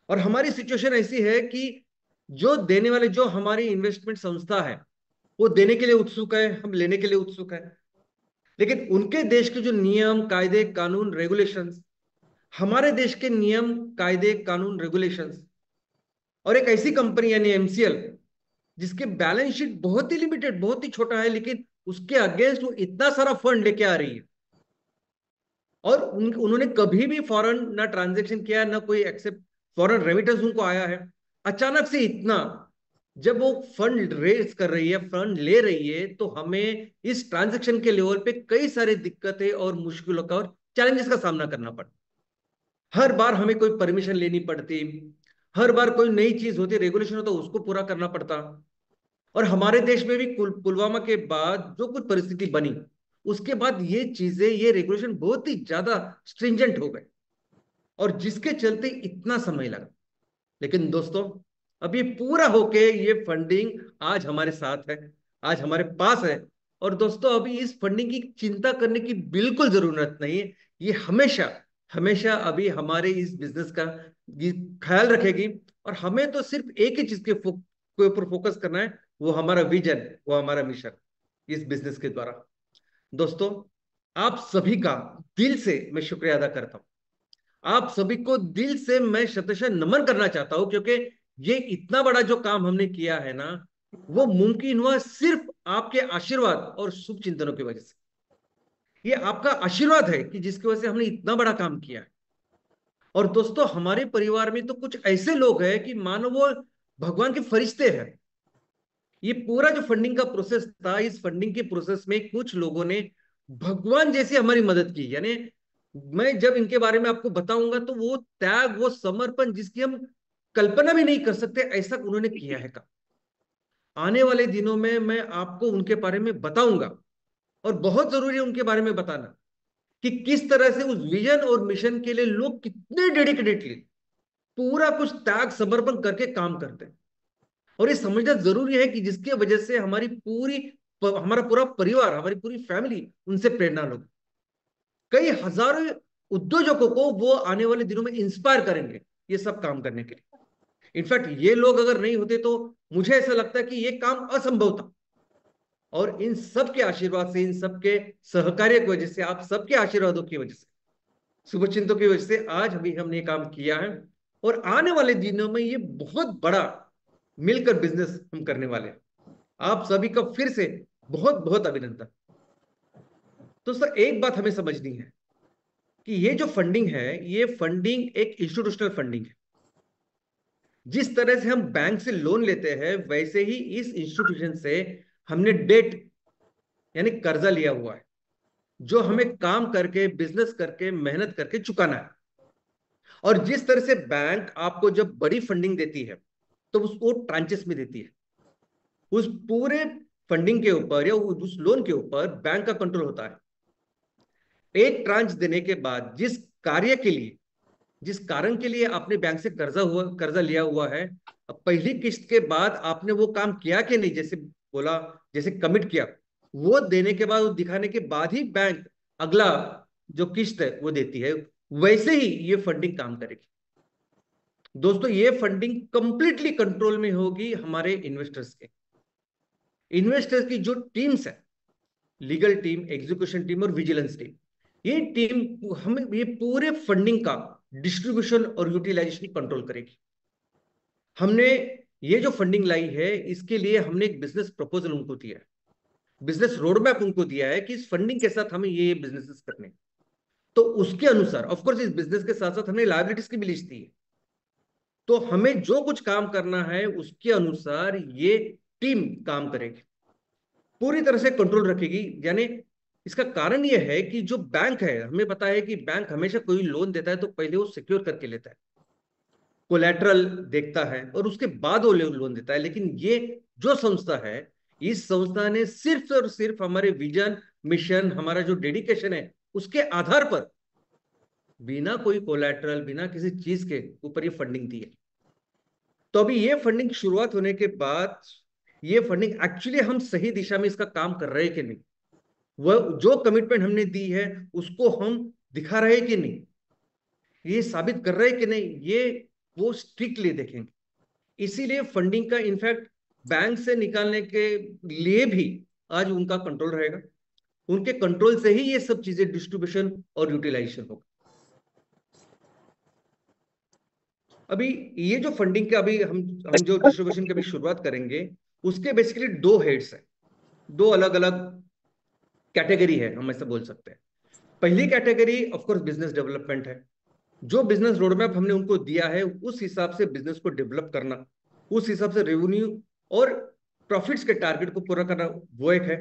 और हमारी सिचुएशन ऐसी है कि जो देने वाले, जो हमारी इन्वेस्टमेंट संस्था है, वो देने के लिए उत्सुक है, हम लेने के लिए उत्सुक है, लेकिन उनके देश के जो नियम कायदे कानून रेगुलेशंस, हमारे देश के नियम कायदे कानून रेगुलेशंस, और एक ऐसी कंपनी यानी एमसीएल जिसके बैलेंस शीट बहुत ही लिमिटेड, बहुत ही छोटा है, लेकिन उसके अगेंस्ट वो इतना सारा फंड लेके आ रही है, और उन्होंने कभी भी फॉरेन ना ट्रांजेक्शन किया, ना कोई एक्सेप्ट फॉरेन रेमिटेंस उनको आया है। अचानक से इतना, जब वो फंड रेज कर रही है, फंड ले रही है, तो हमें इस ट्रांजेक्शन के लेवल पे कई सारी दिक्कतें और मुश्किलों का और चैलेंजेस का सामना करना पड़ा। हर बार हमें कोई परमिशन लेनी पड़ती, हर बार कोई नई चीज होती, रेगुलेशन होता, उसको पूरा करना पड़ता। और हमारे देश में भी पुलवामा के बाद जो कुछ परिस्थिति बनी, उसके बाद ये चीजें, ये रेगुलेशन बहुत ही ज्यादा स्ट्रिंजेंट हो गए, और जिसके चलते इतना समय लगा। लेकिन दोस्तों, अब ये पूरा होके ये फंडिंग आज हमारे साथ है, आज हमारे पास है। और दोस्तों, अभी इस फंडिंग की चिंता करने की बिल्कुल जरूरत नहीं है। ये हमेशा हमेशा अभी हमारे इस बिजनेस का ये ख्याल रखेगी, और हमें तो सिर्फ एक ही चीज के ऊपर फोकस करना है, वो हमारा विजन, वो हमारा मिशन इस बिजनेस के द्वारा। दोस्तों, आप सभी का दिल से मैं शुक्रिया अदा करता हूं। आप सभी को दिल से मैं शतशः नमन करना चाहता हूं, क्योंकि ये इतना बड़ा जो काम हमने किया है ना, वो मुमकिन हुआ सिर्फ आपके आशीर्वाद और शुभ चिंतनों की वजह से। ये आपका आशीर्वाद है कि जिसकी वजह से हमने इतना बड़ा काम किया है। और दोस्तों, हमारे परिवार में तो कुछ ऐसे लोग हैं कि मानो वो भगवान के फरिश्ते हैं। ये पूरा जो फंडिंग का प्रोसेस था, इस फंडिंग के प्रोसेस में कुछ लोगों ने भगवान जैसी हमारी मदद की। यानी मैं जब इनके बारे में आपको बताऊंगा तो वो त्याग, वो समर्पण जिसकी हम कल्पना भी नहीं कर सकते, ऐसा उन्होंने किया है काम। आने वाले दिनों में मैं आपको उनके बारे में बताऊंगा, और बहुत जरूरी है उनके बारे में बताना कि किस तरह से उस विजन और मिशन के लिए लोग कितने डेडिकेटेडली पूरा कुछ त्याग समर्पण करके काम करते हैं। और ये समझना जरूरी है कि जिसकी वजह से हमारा पूरा परिवार, हमारी पूरी फैमिली उनसे प्रेरणा लो। कई हजारों उद्योजकों को वो आने वाले दिनों में इंस्पायर करेंगे ये सब काम करने के लिए। इनफैक्ट ये लोग अगर नहीं होते तो मुझे ऐसा लगता है कि ये काम असंभव था। और इन सब के आशीर्वाद से, इन सब के सहकार्य की वजह से, आप सबके आशीर्वादों की वजह से, शुभचिंतकों की वजह से आज अभी हमने काम किया है, और आने वाले दिनों में ये बहुत बड़ा मिलकर बिजनेस हम करने वाले हैं। आप सभी का फिर से बहुत बहुत अभिनंदन। तो सर, एक बात हमें समझनी है कि ये जो फंडिंग है, ये फंडिंग एक इंस्टीट्यूशनल फंडिंग है। जिस तरह से हम बैंक से लोन लेते हैं, वैसे ही इस इंस्टीट्यूशन से हमने डेट यानी कर्जा लिया हुआ है, जो हमें काम करके, बिजनेस करके, मेहनत करके चुकाना है। और जिस तरह से बैंक आपको जब बड़ी फंडिंग देती है तो उसको ट्रांचेस में देती है। उस पूरे फंडिंग के ऊपर या उस लोन के ऊपर बैंक का कंट्रोल होता है। एक ट्रांच देने के बाद जिस कार्य के लिए, जिस कारण के लिए आपने बैंक से कर्जा लिया हुआ है, अब पहली किस्त के बाद आपने वो काम किया कि नहीं, जैसे बोला, जैसे कमिट किया, वो देने के बाद, वो दिखाने के बाद ही बैंक अगला जो किस्त है वो देती है। वैसे ही ये फंडिंग काम करेगी। दोस्तों, ये फंडिंग कंप्लीटली कंट्रोल में होगी हमारे इन्वेस्टर्स के। इन्वेस्टर्स की जो टीम्स है, लीगल टीम, एग्जीक्यूशन टीम और विजिलेंस टीम, ये टीम हमें ये पूरे फंडिंग का डिस्ट्रीब्यूशन और यूटिलाइजेशन कंट्रोल करेगी। हमने ये जो फंडिंग लाई है, इसके लिए हमने एक बिजनेस प्रपोजल उनको दिया है, बिजनेस रोड मैप उनको दिया है कि इस फंडिंग के साथ हमें ये बिजनेसेस करने। तो उसके अनुसार, ऑफ कोर्स, इस बिजनेस के साथ साथ हमने लायबिलिटीज की भी लिस्ट दी है। तो हमें जो कुछ काम करना है उसके अनुसार ये टीम काम करेगी, पूरी तरह से कंट्रोल रखेगी। यानी इसका कारण यह है कि जो बैंक है, हमें पता है कि बैंक हमेशा कोई लोन देता है तो पहले वो सिक्योर करके लेता है, कोलैटरल देखता है, और उसके बाद वो लोन देता है। लेकिन ये जो संस्था है, इस संस्था ने सिर्फ और सिर्फ हमारे विजन, मिशन, हमारा जो डेडिकेशन है, उसके आधार पर बिना कोई कोलैटरल, बिना किसी चीज के ऊपर ये फंडिंग दी है। तो अभी ये फंडिंग शुरुआत होने के बाद ये फंडिंग एक्चुअली हम सही दिशा में इसका काम कर रहे हैं कि नहीं, वह जो कमिटमेंट हमने दी है उसको हम दिखा रहे हैं कि नहीं, ये साबित कर रहे हैं कि नहीं, ये वो स्ट्रिक्टली देखेंगे। इसीलिए फंडिंग का इनफैक्ट बैंक से निकालने के लिए भी आज उनका कंट्रोल रहेगा। उनके कंट्रोल से ही ये सब चीजें डिस्ट्रीब्यूशन और यूटिलाइजेशन होगा। अभी ये जो फंडिंग का अभी हम जो डिस्ट्रीब्यूशन की अभी शुरुआत करेंगे, उसके बेसिकली दो हेड्स हैं, दो अलग अलग कैटेगरी है, हम ऐसा बोल सकते हैं। पहली category of course business development है। जो बिजनेस रोडमैप हमने उनको दिया है उस हिसाब से बिजनेस को डेवलप करना, उस हिसाब से रेवेन्यू और प्रॉफिट्स के टारगेट को पूरा करना, वो एक है।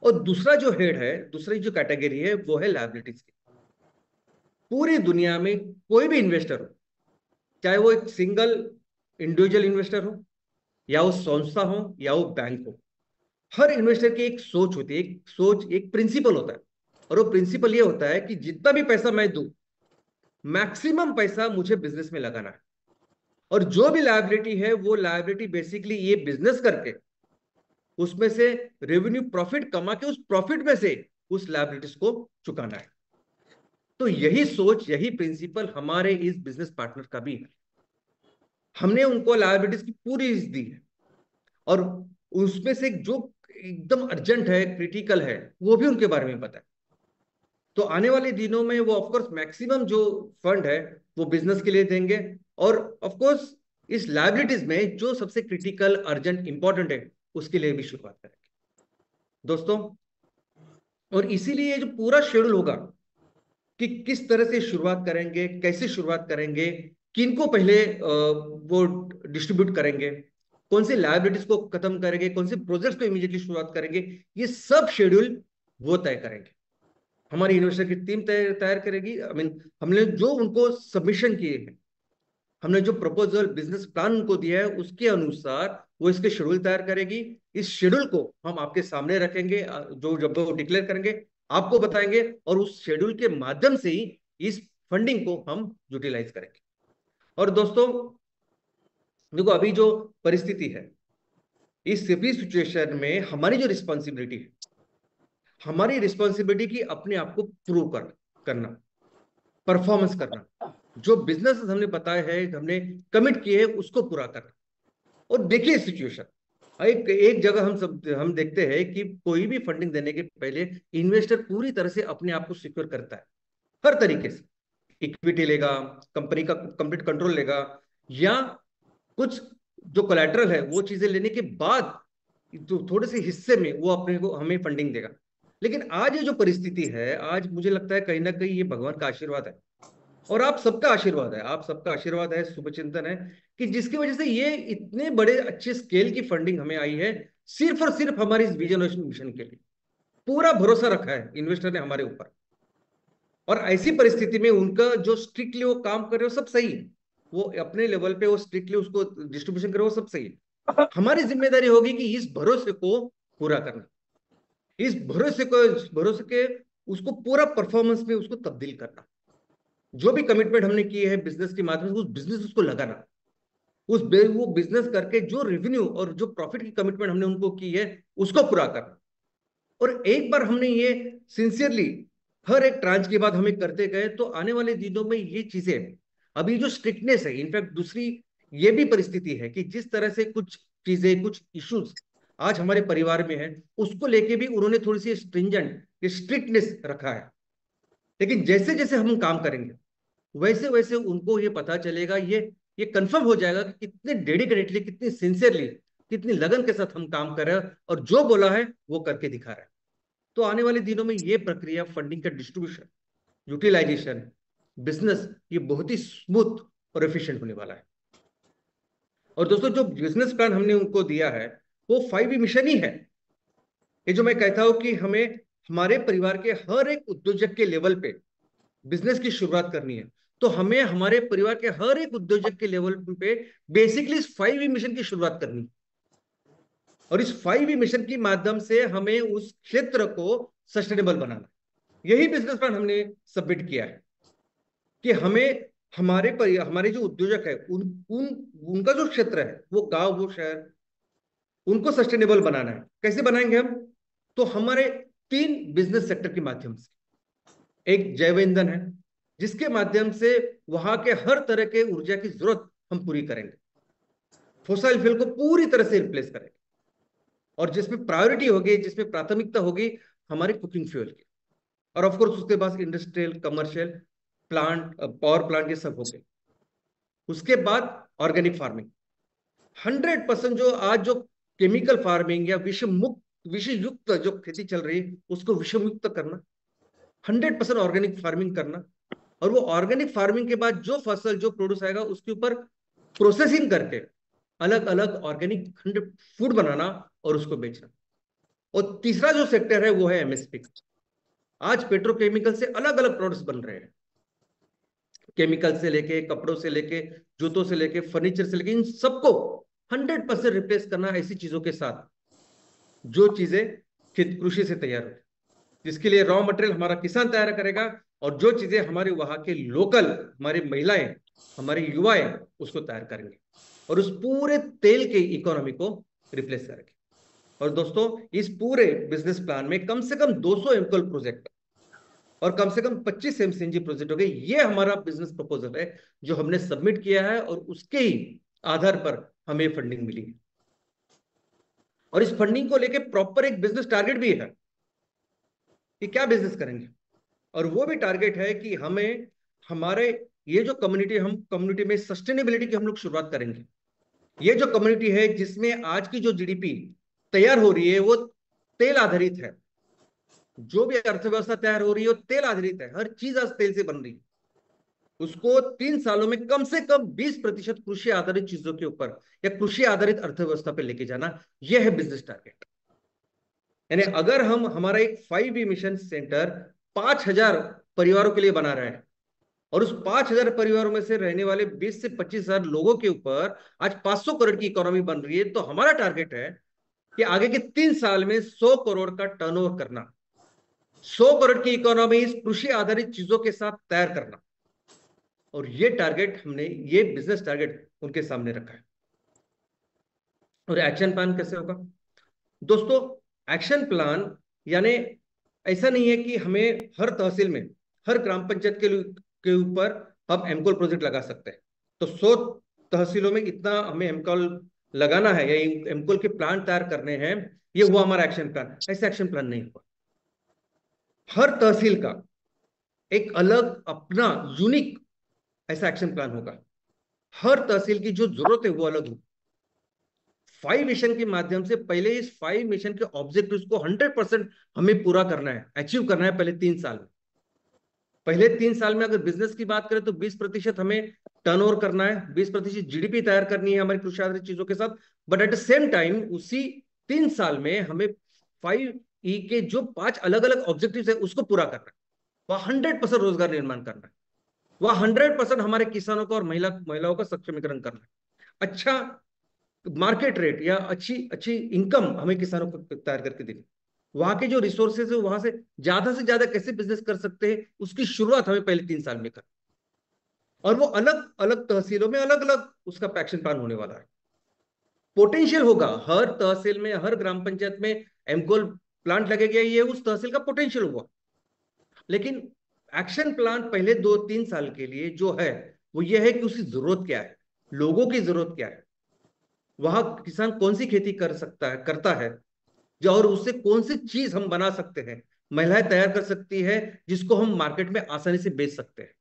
और दूसरा जो हेड है, दूसरी जो कैटेगरी है, वो है लायबिलिटीज की। पूरी दुनिया में कोई भी इन्वेस्टर हो, चाहे वो एक सिंगल इंडिविजुअल इन्वेस्टर हो या वो संस्था हो या वो बैंक हो, हर इन्वेस्टर की एक सोच होती है, एक सोच, एक प्रिंसिपल होता है। और वो प्रिंसिपल ये होता है कि जितना भी पैसा मैं दूं, मैक्सिमम पैसा मुझे बिजनेस में लगाना है। और जो भी लायबिलिटी है, वो लायबिलिटी बेसिकली ये बिजनेस करके उसमें से रेवेन्यू प्रॉफिट कमा के उस प्रॉफिट में से उस लायबिलिटीज को चुकाना है। तो यही सोच, यही प्रिंसिपल हमारे इस बिजनेस पार्टनर का भी है। हमने उनको लायबिलिटीज की पूरी लिस्ट दी है और उसमें से जो एकदम अर्जेंट है, क्रिटिकल है, वो भी उनके बारे में पता है। तो आने वाले दिनों में वो ऑफकोर्स मैक्सिमम जो फंड है वो बिजनेस के लिए देंगे, और ऑफकोर्स इस लायबिलिटीज में जो सबसे क्रिटिकल, अर्जेंट, इंपॉर्टेंट है उसके लिए भी शुरुआत करेंगे दोस्तों। और इसीलिए ये जो पूरा शेड्यूल होगा कि किस तरह से शुरुआत करेंगे, कैसे शुरुआत करेंगे, किनको पहले वो डिस्ट्रीब्यूट करेंगे, कौन सी लायबिलिटीज को खत्म करेंगे, कौन से प्रोजेक्ट्स को इमीडिएटली शुरुआत करेंगे, ये सब शेड्यूल वो तय करेंगे। हमारी यूनिवर्सिटी की टीम तैयार करेगी। आई मीन हमने जो उनको सबमिशन किए हैं, हमने जो प्रपोजल, बिजनेस प्लान उनको दिया है, उसके अनुसार वो इसके शेड्यूल तैयार करेगी। इस शेड्यूल को हम आपके सामने रखेंगे, जो जब वो डिक्लेयर करेंगे आपको बताएंगे, और उस शेड्यूल के माध्यम से ही इस फंडिंग को हम यूटिलाइज करेंगे। और दोस्तों देखो, अभी जो परिस्थिति है, इस सभी सिचुएशन में हमारी जो रिस्पॉन्सिबिलिटी है, हमारी रिस्पॉन्सिबिलिटी की अपने आप को प्रूव करना, परफॉर्मेंस करना, जो बिजनेस हमने बताया है, हमने कमिट किए है, उसको पूरा करना। और देखिए सिचुएशन, एक जगह हम देखते हैं कि कोई भी फंडिंग देने के पहले इन्वेस्टर पूरी तरह से अपने आप को सिक्योर करता है, हर तरीके से। इक्विटी लेगा, कंपनी का कंप्लीट कंट्रोल लेगा, या कुछ जो कोलैटरल है वो चीजें लेने के बाद तो थोड़े से हिस्से में वो अपने को हमें फंडिंग देगा। लेकिन आज ये जो परिस्थिति है, आज मुझे लगता है कहीं ना कहीं ये भगवान का आशीर्वाद है, और आप सबका आशीर्वाद है, आप सबका आशीर्वाद है, शुभचिंतन है, कि जिसकी वजह से ये इतने बड़े अच्छे स्केल की फंडिंग हमें आई है, सिर्फ और सिर्फ हमारी इस विजन मिशन के लिए। पूरा भरोसा रखा है इन्वेस्टर ने हमारे ऊपर, और ऐसी परिस्थिति में उनका जो स्ट्रिक्टली वो काम कर रहे हो सब सही है, वो अपने लेवल पे वो स्ट्रिक्टली उसको डिस्ट्रीब्यूशन करे, वो सब सही है। हमारी जिम्मेदारी होगी कि इस भरोसे को पूरा करना, इस भरोसे के उसको पूरा परफॉर्मेंस में उसको तब्दील करना। जो भी कमिटमेंट हमने किए हैं बिजनेस के माध्यम से, उस बिजनेस उसको लगाना, वो बिजनेस करके जो रेवेन्यू और जो प्रॉफिट की कमिटमेंट हमने उनको की है उसको पूरा करना। और एक बार हमने ये सिंसियरली हर एक ट्रांच के बाद हमें करते गए, तो आने वाले दिनों में ये चीजें, अभी जो स्ट्रिक्टनेस है, इनफैक्ट दूसरी ये भी परिस्थिति है कि जिस तरह से कुछ चीजें, कुछ इश्यूज आज हमारे परिवार में है, उसको लेके भी उन्होंने थोड़ी सी स्ट्रिंजेंट, स्ट्रिक्टनेस रखा है। लेकिन जैसे जैसे हम काम करेंगे वैसे वैसे उनको ये पता चलेगा, ये कंफर्म हो जाएगा कि कितने डेडिकेटेडली, कितनी सिंसियरली, कितनी लगन के साथ हम काम कर रहे हैं, और जो बोला है वो करके दिखा रहे हैं। तो आने वाले दिनों में ये प्रक्रिया, फंडिंग का डिस्ट्रीब्यूशन, यूटिलाइजेशन, बिजनेस, ये बहुत ही स्मूथ और एफिशिएंट होने वाला है। और दोस्तों जो बिजनेस प्लान हमने उनको दिया है वो 5 मिशन ही है। ये जो मैं कहता हूं कि हमें हमारे परिवार के हर एक उद्योजक के लेवल पे बिजनेस की शुरुआत करनी है, तो हमें हमारे परिवार के हर एक उद्योजक के लेवल पे बेसिकली इस 5 मिशन की शुरुआत करनी है। और इस 5 मिशन के माध्यम से हमें उस क्षेत्र को सस्टेनेबल बनाना, यही बिजनेस प्लान हमने सबमिट किया है कि हमें हमारे जो उद्योजक है उनका जो क्षेत्र है, वो गांव, वो शहर, उनको सस्टेनेबल बनाना है। कैसे बनाएंगे हम? तो हमारे 3 बिजनेस सेक्टर के माध्यम से। एक जैव ईंधन है, जिसके माध्यम से वहां के हर तरह के ऊर्जा की जरूरत हम पूरी करेंगे, फोसिल फ्यूल को पूरी तरह से रिप्लेस करेंगे, और जिसमें प्रायोरिटी होगी, जिसमें प्राथमिकता होगी हमारी कुकिंग फ्यूल की। और ऑफ कोर्स उसके बाद industrial, commercial plant, power plant, ये सब हो गए। उसके बाद ऑर्गेनिक फार्मिंग, 100% जो आज जो केमिकल फार्मिंग या विष युक्त जो खेती चल रही है उसको विषम मुक्त करना, 100% ऑर्गेनिक फार्मिंग करना। और वो ऑर्गेनिक फार्मिंग के बाद जो फसल, जो प्रोड्यूस आएगा उसके ऊपर प्रोसेसिंग करके अलग अलग ऑर्गेनिक फूड बनाना और उसको बेचना। और तीसरा जो सेक्टर है वो है एमएसपी। आज पेट्रोकेमिकल से अलग अलग प्रोडक्ट्स बन रहे हैं, केमिकल से लेके, कपड़ों से लेके, जूतों से लेके, फर्नीचर से लेके, इन सबको 100% रिप्लेस करना ऐसी चीजों के साथ जो चीजें कृषि से तैयार हो, जिसके लिए रॉ मटेरियल हमारा किसान तैयार करेगा, और जो चीजें हमारे वहां के लोकल, हमारी महिलाएं, हमारे युवाएं उसको तैयार करेंगे, और उस पूरे तेल के इकोनॉमी को रिप्लेस करेंगे। और दोस्तों, इस पूरे बिजनेस प्लान में कम से कम 200 एमकोल प्रोजेक्ट और कम से कम 25 एमसीएनजी प्रोजेक्ट हो गए। ये हमारा बिजनेस प्रपोजल है जो हमने सबमिट किया है, और उसके ही आधार पर हमें फंडिंग मिली है। और इस फंडिंग को लेके प्रॉपर एक बिजनेस टारगेट भी है कि क्या बिजनेस करेंगे। और वो भी टारगेट है कि हमें हमारे ये जो कम्युनिटी, हम कम्युनिटी में सस्टेनेबिलिटी की हम लोग शुरुआत करेंगे। ये जो कम्युनिटी है जिसमें आज की जो जीडीपी तैयार हो रही है वो तेल आधारित है, जो भी अर्थव्यवस्था तैयार हो रही है वो तेल आधारित है, हर चीज आज तेल से बन रही है। उसको 3 सालों में कम से कम 20% कृषि आधारित चीजों के ऊपर या कृषि आधारित अर्थव्यवस्था पे लेके जाना, यह है बिजनेस टारगेट। यानी अगर हम हमारा एक 5E मिशन सेंटर 5,000 परिवारों के लिए बना रहे हैं, और उस 5,000 परिवारों में से रहने वाले 20 से 25,000 लोगों के ऊपर आज 500 करोड़ की इकोनॉमी बन रही है, तो हमारा टारगेट है कि आगे के 3 साल में 100 करोड़ का टर्नओवर करना, 100 करोड़ की इकोनॉमी इस कृषि आधारित चीजों के साथ तैयार करना। और ये टारगेट हमने, ये बिजनेस टारगेट उनके सामने रखा है। और एक्शन प्लान कैसे होगा दोस्तों? एक्शन प्लान यानी ऐसा नहीं है कि हमें हर तहसील में, हर ग्राम पंचायत के ऊपर हम एमकोल प्रोजेक्ट लगा सकते हैं, तो 100 तहसीलों में इतना हमें एमकोल लगाना है या एमकोल के प्लांट तैयार करने हैं, ये हुआ हमारा एक्शन प्लान। ऐसा एक्शन प्लान नहीं हुआ। हर तहसील का एक अलग अपना यूनिक ऐसा एक्शन प्लान होगा। हर तहसील की जो जरूरत है वो अलग होगी। 5 मिशन के माध्यम से पहले इस 5 मिशन के ऑब्जेक्टिव्स को 100% हमें पूरा करना है, अचीव करना है पहले 3 साल में। पहले 3 साल में अगर बिजनेस की बात करें तो 20% हमें टर्नओवर करना है, 20% जीडीपी तैयार करनी है हमारी कृषि आधारित चीजों के साथ। But at the same time उसी 3 साल में हमें 5E के जो 5 अलग अलग ऑब्जेक्टिव्स है उसको पूरा करना है। वह 100% रोजगार निर्माण करना है, वह 100% हमारे किसानों को और महिलाओं का सक्षमीकरण करना है, अच्छा मार्केट रेट या अच्छी अच्छी इनकम हमें किसानों को तैयार करके देनी, वहां के जो रिसोर्सेज है वहां से ज्यादा कैसे बिजनेस कर सकते हैं उसकी शुरुआत हमें पहले 3 साल में कर। और वो अलग अलग तहसीलों में अलग अलग उसका एक्शन प्लान होने वाला है। पोटेंशियल होगा हर तहसील में, हर ग्राम पंचायत में एमकोल प्लांट लगेगा, ये उस तहसील का पोटेंशियल होगा। लेकिन एक्शन प्लान पहले 2-3 साल के लिए जो है वो ये है कि उसकी जरूरत क्या है, लोगों की जरूरत क्या है, वहां किसान कौन सी खेती कर सकता है, करता है, जो और उससे कौन सी चीज हम बना सकते हैं, महिलाएं तैयार कर सकती है जिसको हम मार्केट में आसानी से बेच सकते हैं।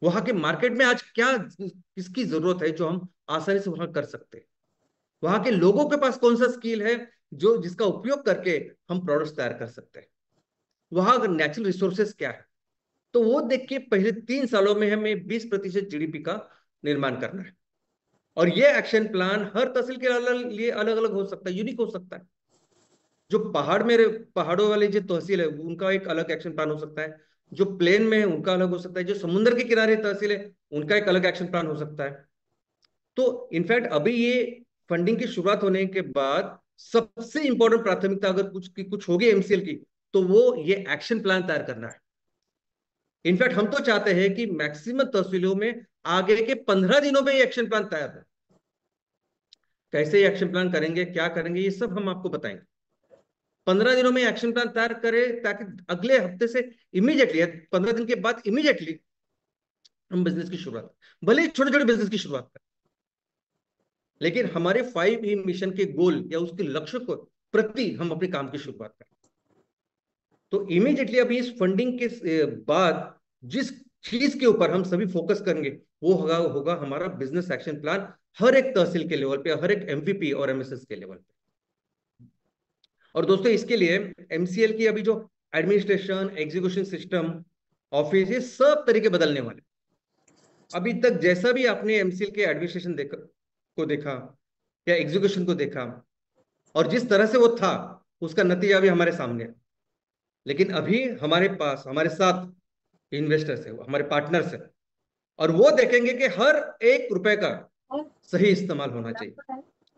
वहां के मार्केट में आज क्या, किसकी जरूरत है जो हम आसानी से वहां कर सकते हैं, वहां के लोगों के पास कौन सा स्किल है जो जिसका उपयोग करके हम प्रोडक्ट्स तैयार कर सकते हैं, वहां नेचुरल रिसोर्सेस क्या है। तो वो देख के पहले 3 सालों में हमें 20% जीडीपी का निर्माण करना है। और ये एक्शन प्लान हर तहसील के लिए अलग अलग हो सकता है, यूनिक हो सकता है। जो पहाड़ों वाले जो तहसील है उनका एक अलग एक्शन प्लान हो सकता है, जो प्लेन में है उनका अलग हो सकता है, जो समुद्र के किनारे तहसील है उनका एक अलग एक्शन प्लान हो सकता है। तो इनफैक्ट अभी ये फंडिंग की शुरुआत होने के बाद सबसे इंपॉर्टेंट प्राथमिकता अगर कुछ होगी एमसीएल की, तो वो ये एक्शन प्लान तैयार करना है। इनफैक्ट हम तो चाहते हैं कि मैक्सिमम तहसीलों में आगे के 15 दिनों में ये एक्शन प्लान तैयार हो। कैसे एक्शन प्लान करेंगे, क्या करेंगे, ये सब हम आपको बताएंगे। 15 दिनों में एक्शन प्लान तैयार करें ताकि अगले हफ्ते से इमीडिएटली, 15 दिन के बाद इमीडिएटली हम बिजनेस की शुरुआत, भले ही छोटे छोटे बिजनेस की शुरुआत करें, लेकिन हमारे 5E मिशन के गोल या उसके लक्ष्य को प्रति हम अपने काम की शुरुआत करें। तो इमीडिएटली अभी इस फंडिंग के बाद जिस चीज के ऊपर हम सभी फोकस करेंगे वो होगा हमारा बिजनेस एक्शन प्लान, हर एक तहसील के लेवल पे, हर एक एमवीपी और एमएसएस के लेवल पे। और दोस्तों इसके लिए एमसीएल की अभी जो एडमिनिस्ट्रेशन, एग्जीक्यूशन सिस्टम, ऑफिस, ये सब तरीके बदलने वाले। अभी तक जैसा भी आपने एमसीएल के एडमिनिस्ट्रेशन देखा या एग्जीक्यूशन को देखा और जिस तरह से वो था, उसका नतीजा भी हमारे सामने है। लेकिन अभी हमारे पास, हमारे साथ इन्वेस्टर्स है, हमारे पार्टनर्स है, और वो देखेंगे कि हर एक रुपए का सही इस्तेमाल होना चाहिए,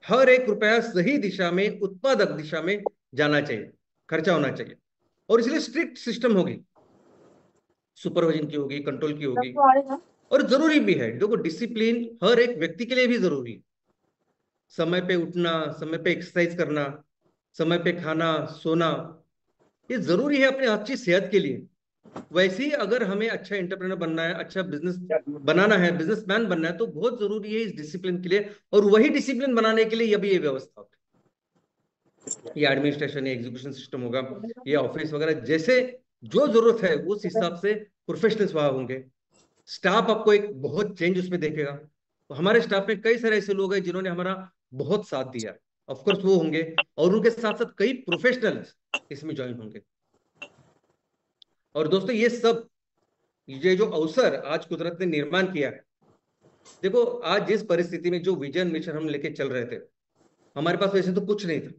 हर एक रुपया सही दिशा में, उत्पादक दिशा में जाना चाहिए, खर्चा होना चाहिए। और इसलिए स्ट्रिक्ट सिस्टम होगी, सुपरविजन की होगी, कंट्रोल की होगी, और जरूरी भी है। देखो डिसिप्लिन हर एक व्यक्ति के लिए भी जरूरी है। समय पे उठना, समय पे एक्सरसाइज करना, समय पे खाना, सोना, ये जरूरी है अपनी अच्छी सेहत के लिए। वैसे ही अगर हमें अच्छा एंटरप्रेन्योर बनना है, अच्छा बिजनेस बनाना है, बिजनेसमैन बनना है, तो बहुत जरूरी है इस डिसिप्लिन के लिए। और वही डिसिप्लिन बनाने के लिए ये भी ये व्यवस्था होती है, ये एडमिनिस्ट्रेशन, ये एग्जीक्यूशन सिस्टम होगा, ये ऑफिस वगैरह, जैसे जो जरूरत है उस हिसाब से प्रोफेशनल्स वहां होंगे। स्टाफ आपको एक बहुत चेंज उसमें देखेगा। तो हमारे स्टाफ में कई सारे ऐसे लोग हैं जिन्होंने हमारा बहुत साथ दिया, ऑफकोर्स वो होंगे, और उनके साथ साथ कई प्रोफेशनल्स इसमें ज्वाइन होंगे। और दोस्तों ये सब, ये जो अवसर आज कुदरत ने निर्माण किया है, देखो आज जिस परिस्थिति में जो विजन मिशन हम लेके चल रहे थे, हमारे पास वैसे तो कुछ नहीं था,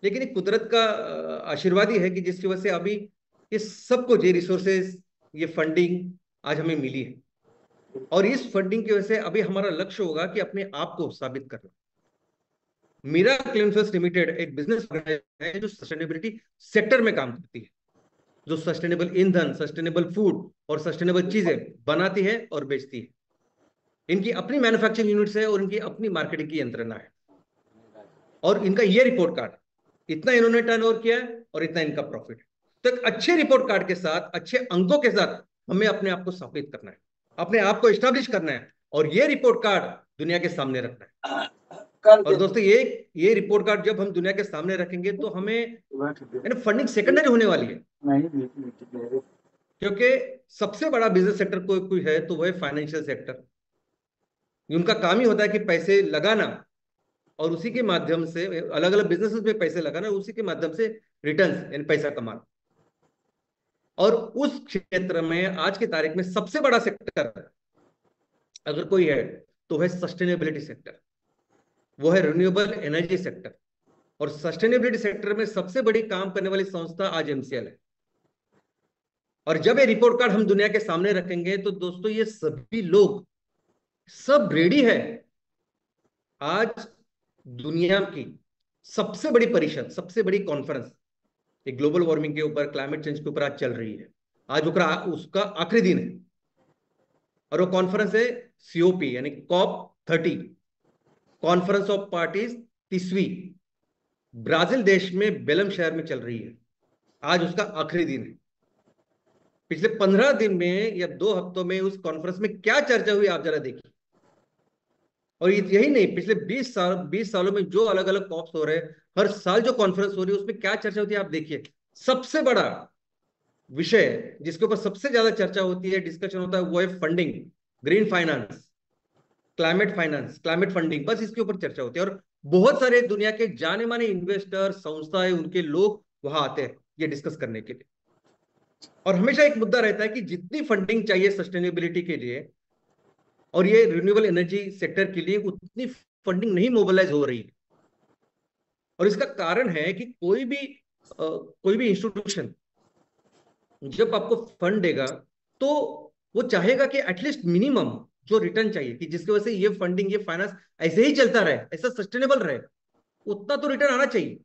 लेकिन एक कुदरत का आशीर्वाद ही है कि जिसकी वजह से अभी ये सबको, ये रिसोर्सेज, ये फंडिंग आज हमें मिली है। और इस फंडिंग की वजह से अभी हमारा लक्ष्य होगा कि अपने आप को साबित करना। मीरा क्लिनफेस्ट लिमिटेड एक बिजनेस है जो सस्टेनेबिलिटी सेक्टर में काम करती है, जो सस्टेनेबल ईंधन, सस्टेनेबल फूड और सस्टेनेबल चीजें बनाती है और बेचती है। इनकी अपनी मैन्युफैक्चरिंग यूनिट्स है और इनकी अपनी मार्केटिंग की यंत्रणा है। और इनका ये रिपोर्ट कार्ड, इतना इन्होंने टर्नओवर किया है और इतना इनका प्रॉफिट है। तो एक अच्छे रिपोर्ट कार्ड के साथ, अच्छे अंकों के साथ हमें अपने आप को स्थापित करना है, अपने आप को एस्टैब्लिश करना है, और ये रिपोर्ट कार्ड दुनिया के सामने रखना है। और दोस्तों ये रिपोर्ट कार्ड जब हम दुनिया के सामने रखेंगे तो हमें फंडिंग सेकेंडरी होने वाली है, क्योंकि सबसे बड़ा बिजनेस सेक्टर कोई है तो वह है फाइनेंशियल सेक्टर। उनका काम ही होता है कि पैसे लगाना और उसी के माध्यम से अलग अलग बिजनेसेस में पैसे लगाना, उसी के माध्यम से रिटर्न्स यानी पैसा कमाना। और उस क्षेत्र में आज की तारीख में सबसे बड़ा सेक्टर अगर कोई है तो है सस्टेनेबिलिटी सेक्टर, वो है रिन्यूएबल एनर्जी सेक्टर। और सस्टेनेबिलिटी सेक्टर में सबसे बड़ी काम करने वाली संस्था आज एमसीएल है। और जब ये रिपोर्ट कार्ड हम दुनिया के सामने रखेंगे तो दोस्तों ये सभी लोग सब रेडी है। आज दुनिया की सबसे बड़ी परिषद, सबसे बड़ी कॉन्फ्रेंस, एक ग्लोबल वार्मिंग के ऊपर, क्लाइमेट चेंज के ऊपर आज चल रही है। आज उसका आखिरी दिन है और वो कॉन्फ्रेंस है सीओपी यानी COP30, कॉन्फ्रेंस ऑफ पार्टीज 30वीं, ब्राजील देश में बेलम शहर में चल रही है। आज उसका आखिरी दिन है। पिछले 15 दिन में या 2 हफ्तों में उस कॉन्फ्रेंस में क्या चर्चा हुई आप जरा देखिए। और यही नहीं, पिछले 20 सालों में जो अलग अलग कॉप्स हो रहे हैं, हर साल जो कॉन्फ्रेंस हो रही है उसमें क्या चर्चा होती है आप देखिए। सबसे बड़ा विषय जिसके ऊपर सबसे ज्यादा चर्चा होती है, डिस्कशन होता है, वो है funding, green finance, climate finance, climate funding, बस इसके ऊपर चर्चा होती है। और बहुत सारे दुनिया के जाने माने इन्वेस्टर, संस्थाएं, उनके लोग वहां आते हैं ये डिस्कस करने के लिए। और हमेशा एक मुद्दा रहता है कि जितनी फंडिंग चाहिए सस्टेनेबिलिटी के लिए और ये रिन्यूएबल एनर्जी सेक्टर के लिए, उतनी फंडिंग नहीं मोबिलाइज हो रही है। और इसका कारण है कि कोई भी इंस्टीट्यूशन जब आपको फंड देगा तो वो चाहेगा कि एटलीस्ट मिनिमम जो रिटर्न चाहिए, कि जिसकी वजह से ये फंडिंग, ये फाइनेंस ऐसे ही चलता रहे, ऐसा सस्टेनेबल रहे, उतना तो रिटर्न आना चाहिए।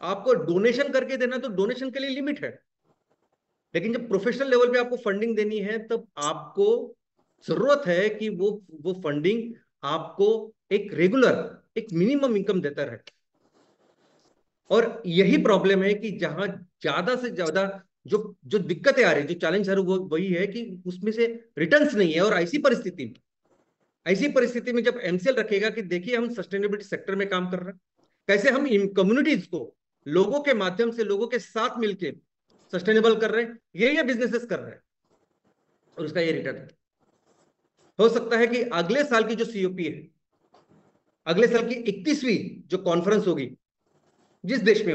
आपको डोनेशन करके देना तो डोनेशन के लिए लिमिट है, लेकिन जब प्रोफेशनल लेवल पे आपको फंडिंग देनी है तब आपको जरूरत है कि वो फंडिंग आपको एक रेगुलर, एक मिनिमम इनकम देता रहे। और यही प्रॉब्लम है कि जहां ज्यादा से ज्यादा जो जो दिक्कतें आ रही, जो चैलेंज आ रही, वो वही है कि उसमें से रिटर्न्स नहीं है। और ऐसी परिस्थिति में जब एमसीएल रखेगा कि देखिए हम सस्टेनेबिलिटी सेक्टर में काम कर रहे हैं, कैसे हम इन कम्युनिटीज को लोगों के माध्यम से, लोगों के साथ मिलके सस्टेनेबल कर रहे हैं, ये बिजनेसेस कर रहे हैं, और उसका ये रिटर्न है। हो सकता है कि अगले साल की जो सीओपी है, अगले साल की 31वीं जो कॉन्फ्रेंस होगी जिस देश में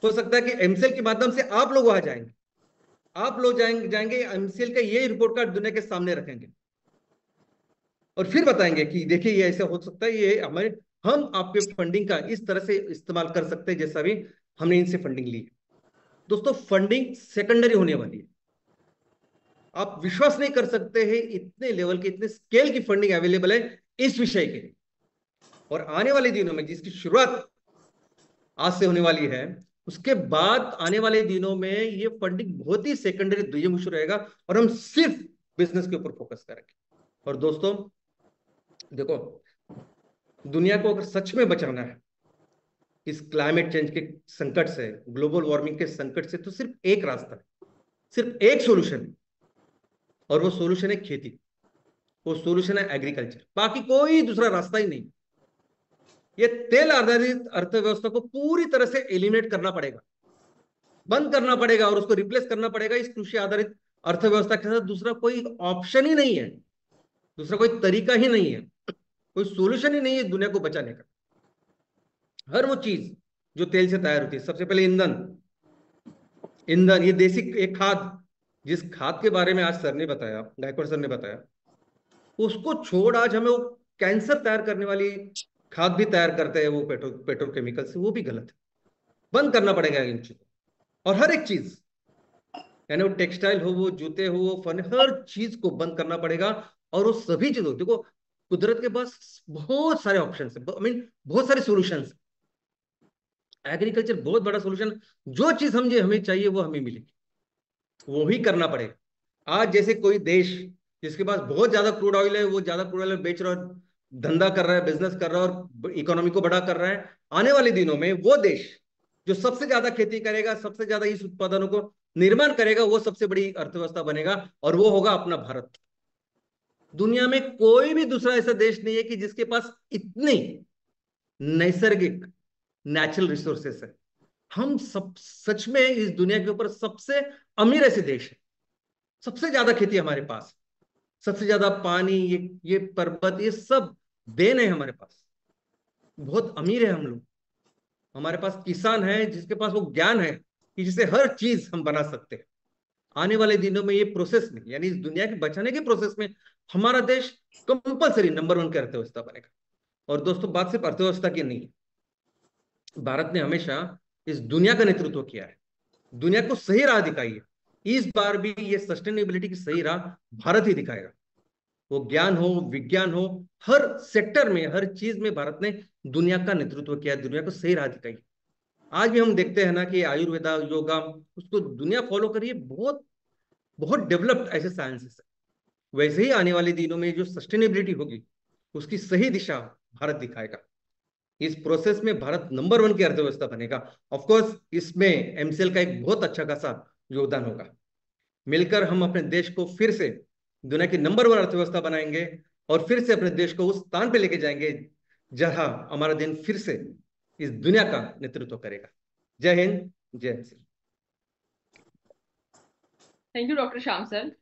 हो सकता है कि एमसीएल के माध्यम से आप लोग वहां जाएंगे, आप लोग जाएंगे एमसीएल का ये रिपोर्ट कार्ड दुनिया के सामने रखेंगे और फिर बताएंगे कि देखिए ये ऐसा हो सकता है, ये हमारे, हम आपके फंडिंग का इस तरह से इस्तेमाल कर सकते हैं जैसा भी हमने इनसे फंडिंग ली है। दोस्तों, फंडिंग सेकेंडरी होने वाली है। आप विश्वास नहीं कर सकते हैं, इतने लेवल की, इतने स्केल की फंडिंग अवेलेबल है इस विषय के लिए। और आने वाले दिनों में जिसकी शुरुआत आज से होने वाली है, उसके बाद आने वाले दिनों में ये फंडिंग बहुत ही सेकेंडरी, द्वितीय इशू रहेगा और हम सिर्फ बिजनेस के ऊपर फोकस करेंगे। और दोस्तों देखो, दुनिया को अगर सच में बचाना है इस क्लाइमेट चेंज के संकट से, ग्लोबल वार्मिंग के संकट से, तो सिर्फ एक रास्ता है, सिर्फ एक सोल्यूशन है, और वो सोल्यूशन है खेती, वो सोल्यूशन है एग्रीकल्चर। बाकी कोई दूसरा रास्ता ही नहीं। ये तेल आधारित अर्थव्यवस्था को पूरी तरह से एलिमिनेट करना पड़ेगा, बंद करना पड़ेगा, और उसको रिप्लेस करना पड़ेगा इस कृषि आधारित अर्थव्यवस्था के साथ। दूसरा कोई ऑप्शन ही नहीं है, दूसरा कोई तरीका ही नहीं है, कोई सोल्यूशन ही नहीं है दुनिया को बचाने का। हर वो चीज जो तेल से तैयार होती है, सबसे पहले ईंधन, ये देसी एक खाद, जिस खाद के बारे में आज सर ने बताया, गायकवाड़ सर ने बताया, उसको छोड़ आज हमें वो कैंसर तैयार करने वाली खाद भी तैयार करते हैं वो पेट्रोकेमिकल से, वो भी गलत है। बंद करना पड़ेगा इन चीजों। और हर एक चीज, यानी वो टेक्सटाइल हो, वो जूते हो, वो फन, हर चीज को बंद करना पड़ेगा। और वो सभी चीजों, देखो कुदरत के पास बहुत सारे ऑप्शन है, आई मीन बहुत सारे सोल्यूशन। एग्रीकल्चर बहुत बड़ा सोल्यूशन, जो चीज हमें चाहिए वो हमें मिलेगी, वो ही करना पड़ेगा। आज जैसे कोई देश जिसके पास बहुत ज्यादा क्रूड ऑयल है, वो ज्यादा क्रूड ऑयल बेच रहा है और धंधा कर रहा है, बिजनेस कर रहा है और इकोनॉमी को बड़ा कर रहा है, आने वाले दिनों में वो देश जो सबसे ज्यादा खेती करेगा, सबसे ज्यादा इस उत्पादनों को निर्माण करेगा, वो सबसे बड़ी अर्थव्यवस्था बनेगा, और वो होगा अपना भारत। दुनिया में कोई भी दूसरा ऐसा देश नहीं है कि जिसके पास इतनी नैसर्गिक नेचुरल रिसोर्सेस है। हम सब सच में इस दुनिया के ऊपर सबसे अमीर ऐसे देश है। सबसे ज्यादा खेती हमारे पास, सबसे ज्यादा पानी, ये पर्वत, ये सब देन है हमारे पास। बहुत अमीर है हम लोग। हमारे पास किसान है जिसके पास वो ज्ञान है कि जिसे हर चीज हम बना सकते हैं। आने वाले दिनों में ये प्रोसेस में, यानी इस दुनिया के बचाने के प्रोसेस में, हमारा देश कंपलसरी नंबर 1 की अर्थव्यवस्था बनेगा। और दोस्तों, बात सिर्फ अर्थव्यवस्था की नहीं है, भारत ने हमेशा इस दुनिया का नेतृत्व किया है, दुनिया को सही राह दिखाई है। इस बार भी ये सस्टेनेबिलिटी की सही राह भारत ही दिखाएगा। वो ज्ञान हो, विज्ञान हो, हर सेक्टर में, हर चीज में भारत ने दुनिया का नेतृत्व किया, दुनिया को सही राह दिखाई। आज भी हम देखते हैं ना कि आयुर्वेदा, योगा, उसको दुनिया फॉलो करिए, बहुत बहुत डेवलप्ड ऐसे साइंसेस है। वैसे ही आने वाले दिनों में जो सस्टेनेबिलिटी होगी, उसकी सही दिशा भारत दिखाएगा। इस प्रोसेस में भारत नंबर 1 की अर्थव्यवस्था बनेगा। ऑफ कोर्स इसमें एमसीएल का एक बहुत अच्छा खासा योगदान होगा। मिलकर हम अपने देश को फिर से दुनिया की नंबर 1 अर्थव्यवस्था बनाएंगे, और फिर से अपने देश को उस स्थान पे लेके जाएंगे जहां हमारा दिन फिर से इस दुनिया का नेतृत्व करेगा। जय हिंद, जय MCL. Thank you, Dr. Shyam sir.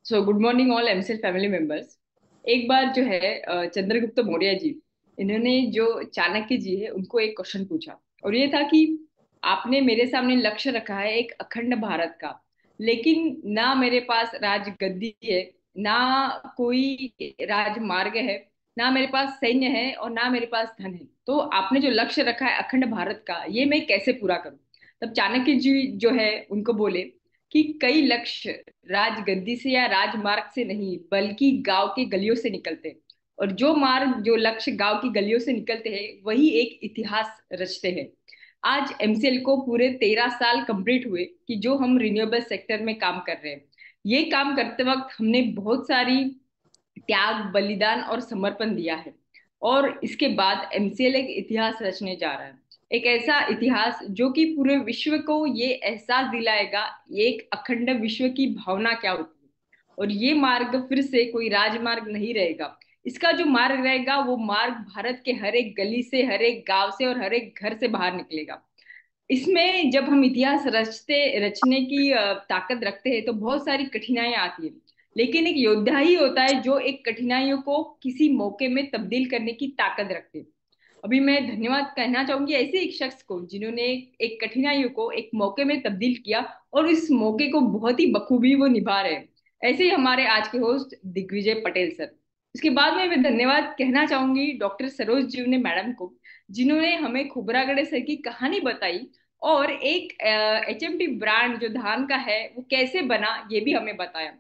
So good morning all MCL family members. एक बार जो है चंद्रगुप्त मौर्य जी, इन्होंने जो चाणक्य जी है उनको एक क्वेश्चन पूछा, और ये था कि आपने मेरे सामने लक्ष्य रखा है एक अखंड भारत का, लेकिन ना मेरे पास राजगद्दी है, ना कोई राजमार्ग है, ना मेरे पास सैन्य है, और ना मेरे पास धन है। तो आपने जो लक्ष्य रखा है अखंड भारत का, ये मैं कैसे पूरा करूं? तब चाणक्य जी जो है उनको बोले कि कई लक्ष्य राजगद्दी से या राजमार्ग से नहीं, बल्कि गांव के गलियों से निकलते हैं। और जो लक्ष्य गांव की गलियों से निकलते हैं, वही एक इतिहास रचते हैं। आज एमसीएल को पूरे 13 साल कंप्लीट हुए कि जो हम रिन्यूएबल सेक्टर में काम कर रहे हैं। ये काम करते वक्त हमने बहुत सारी त्याग, बलिदान और समर्पण दिया है। और इसके बाद एमसीएल एक इतिहास रचने जा रहा है, एक ऐसा इतिहास जो कि पूरे विश्व को ये एहसास दिलाएगा ये एक अखंड विश्व की भावना क्या होती है। और ये मार्ग फिर से कोई राजमार्ग नहीं रहेगा, इसका जो मार्ग रहेगा वो मार्ग भारत के हर एक गली से, हर एक गांव से और हर एक घर से बाहर निकलेगा। इसमें जब हम इतिहास रचने की ताकत रखते हैं तो बहुत सारी कठिनाइयां आती है, लेकिन एक योद्धा ही होता है जो एक कठिनाइयों को किसी मौके में तब्दील करने की ताकत रखते हैं। अभी मैं धन्यवाद कहना चाहूंगी ऐसे एक शख्स को जिन्होंने एक कठिनाइयों को एक मौके में तब्दील किया और इस मौके को बहुत ही बखूबी वो निभा रहे हैं। ऐसे ही हमारे आज के होस्ट दिग्विजय पटेल सर। उसके बाद में मैं धन्यवाद कहना चाहूंगी डॉक्टर सरोज जीवने मैडम को, जिन्होंने हमें खोबरागड़े सर की कहानी बताई और एक एचएमटी ब्रांड जो धान का है वो कैसे बना ये भी हमें बताया।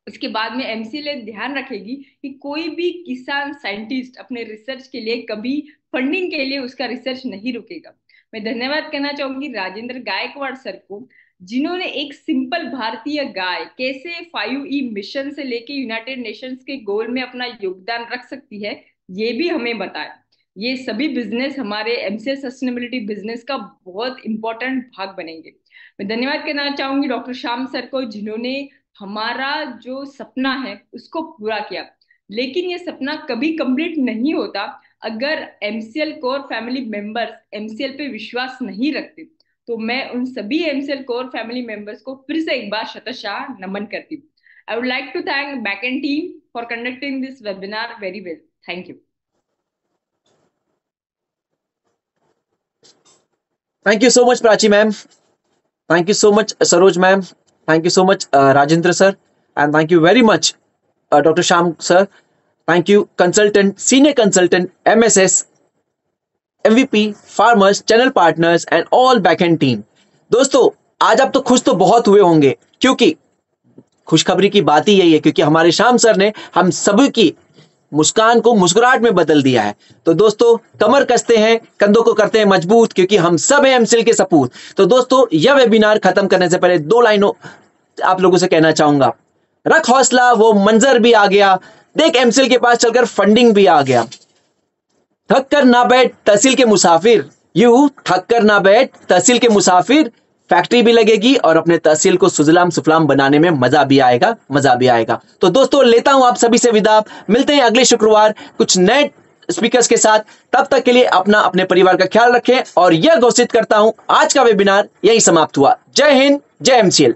इसके बाद में एमसीएल ध्यान रखेगी कि कोई भी किसान साइंटिस्ट अपने रिसर्च के लिए कभी फंडिंग के लिए उसका रिसर्च नहीं रुकेगा। मैं धन्यवाद कहना चाहूंगी राजेंद्र गायकवाड़ सर को, जिन्होंने एक सिंपल भारतीय गाय कैसे 5E मिशन से लेके यूनाइटेड नेशंस के गोल में अपना योगदान रख सकती है ये भी हमें बताया। ये सभी बिजनेस हमारे एमसीएल सस्टेनेबिलिटी बिजनेस का बहुत इंपॉर्टेंट भाग बनेंगे। मैं धन्यवाद कहना चाहूंगी डॉक्टर श्याम सर को, जिन्होंने हमारा जो सपना है उसको पूरा किया। लेकिन ये सपना कभी कंप्लीट नहीं होता अगर MCL core family members MCL पे विश्वास नहीं रखते। तो मैं उन सभी एमसीएल कोर फैमिली मेंबर्स को फिर से एक बार शतशः नमन करती हूँ। I would like to thank back and team for conducting this webinar very well. Thank you. Thank you so much Prachi ma'am, thank you so much Saroj ma'am, thank you so much Rajendra sir, and thank you very much doctor Shyam sir. Thank you consultant, senior consultant, MSS, MVP, farmers, channel partners and all back and team. दोस्तों आज आप तो खुश तो बहुत हुए होंगे, क्योंकि खुशखबरी की बात ही यही है, क्योंकि हमारे श्याम सर ने हम सभी की मुस्कान को मुस्कुराहट में बदल दिया है। तो दोस्तों कमर कसते हैं, कंधों को करते हैं मजबूत, क्योंकि हम सब हैं एमसीएल के सपूत। तो दोस्तों यह वेबिनार खत्म करने से पहले 2 लाइनों आप लोगों से कहना चाहूंगा। रख हौसला, वो मंजर भी आ गया, देख एमसीएल के पास चलकर फंडिंग भी आ गया। थक कर ना बैठ तहसील के मुसाफिर, यू थक कर ना बैठ तहसील के मुसाफिर, फैक्ट्री भी लगेगी और अपने तहसील को सुजलाम सुफलाम बनाने में मजा भी आएगा, मजा भी आएगा। तो दोस्तों लेता हूं आप सभी से विदा, मिलते हैं अगले शुक्रवार कुछ नए स्पीकर्स के साथ। तब तक के लिए अपना अपने परिवार का ख्याल रखें और यह घोषित करता हूं आज का वेबिनार यही समाप्त हुआ। जय हिंद, जय एमसीएल।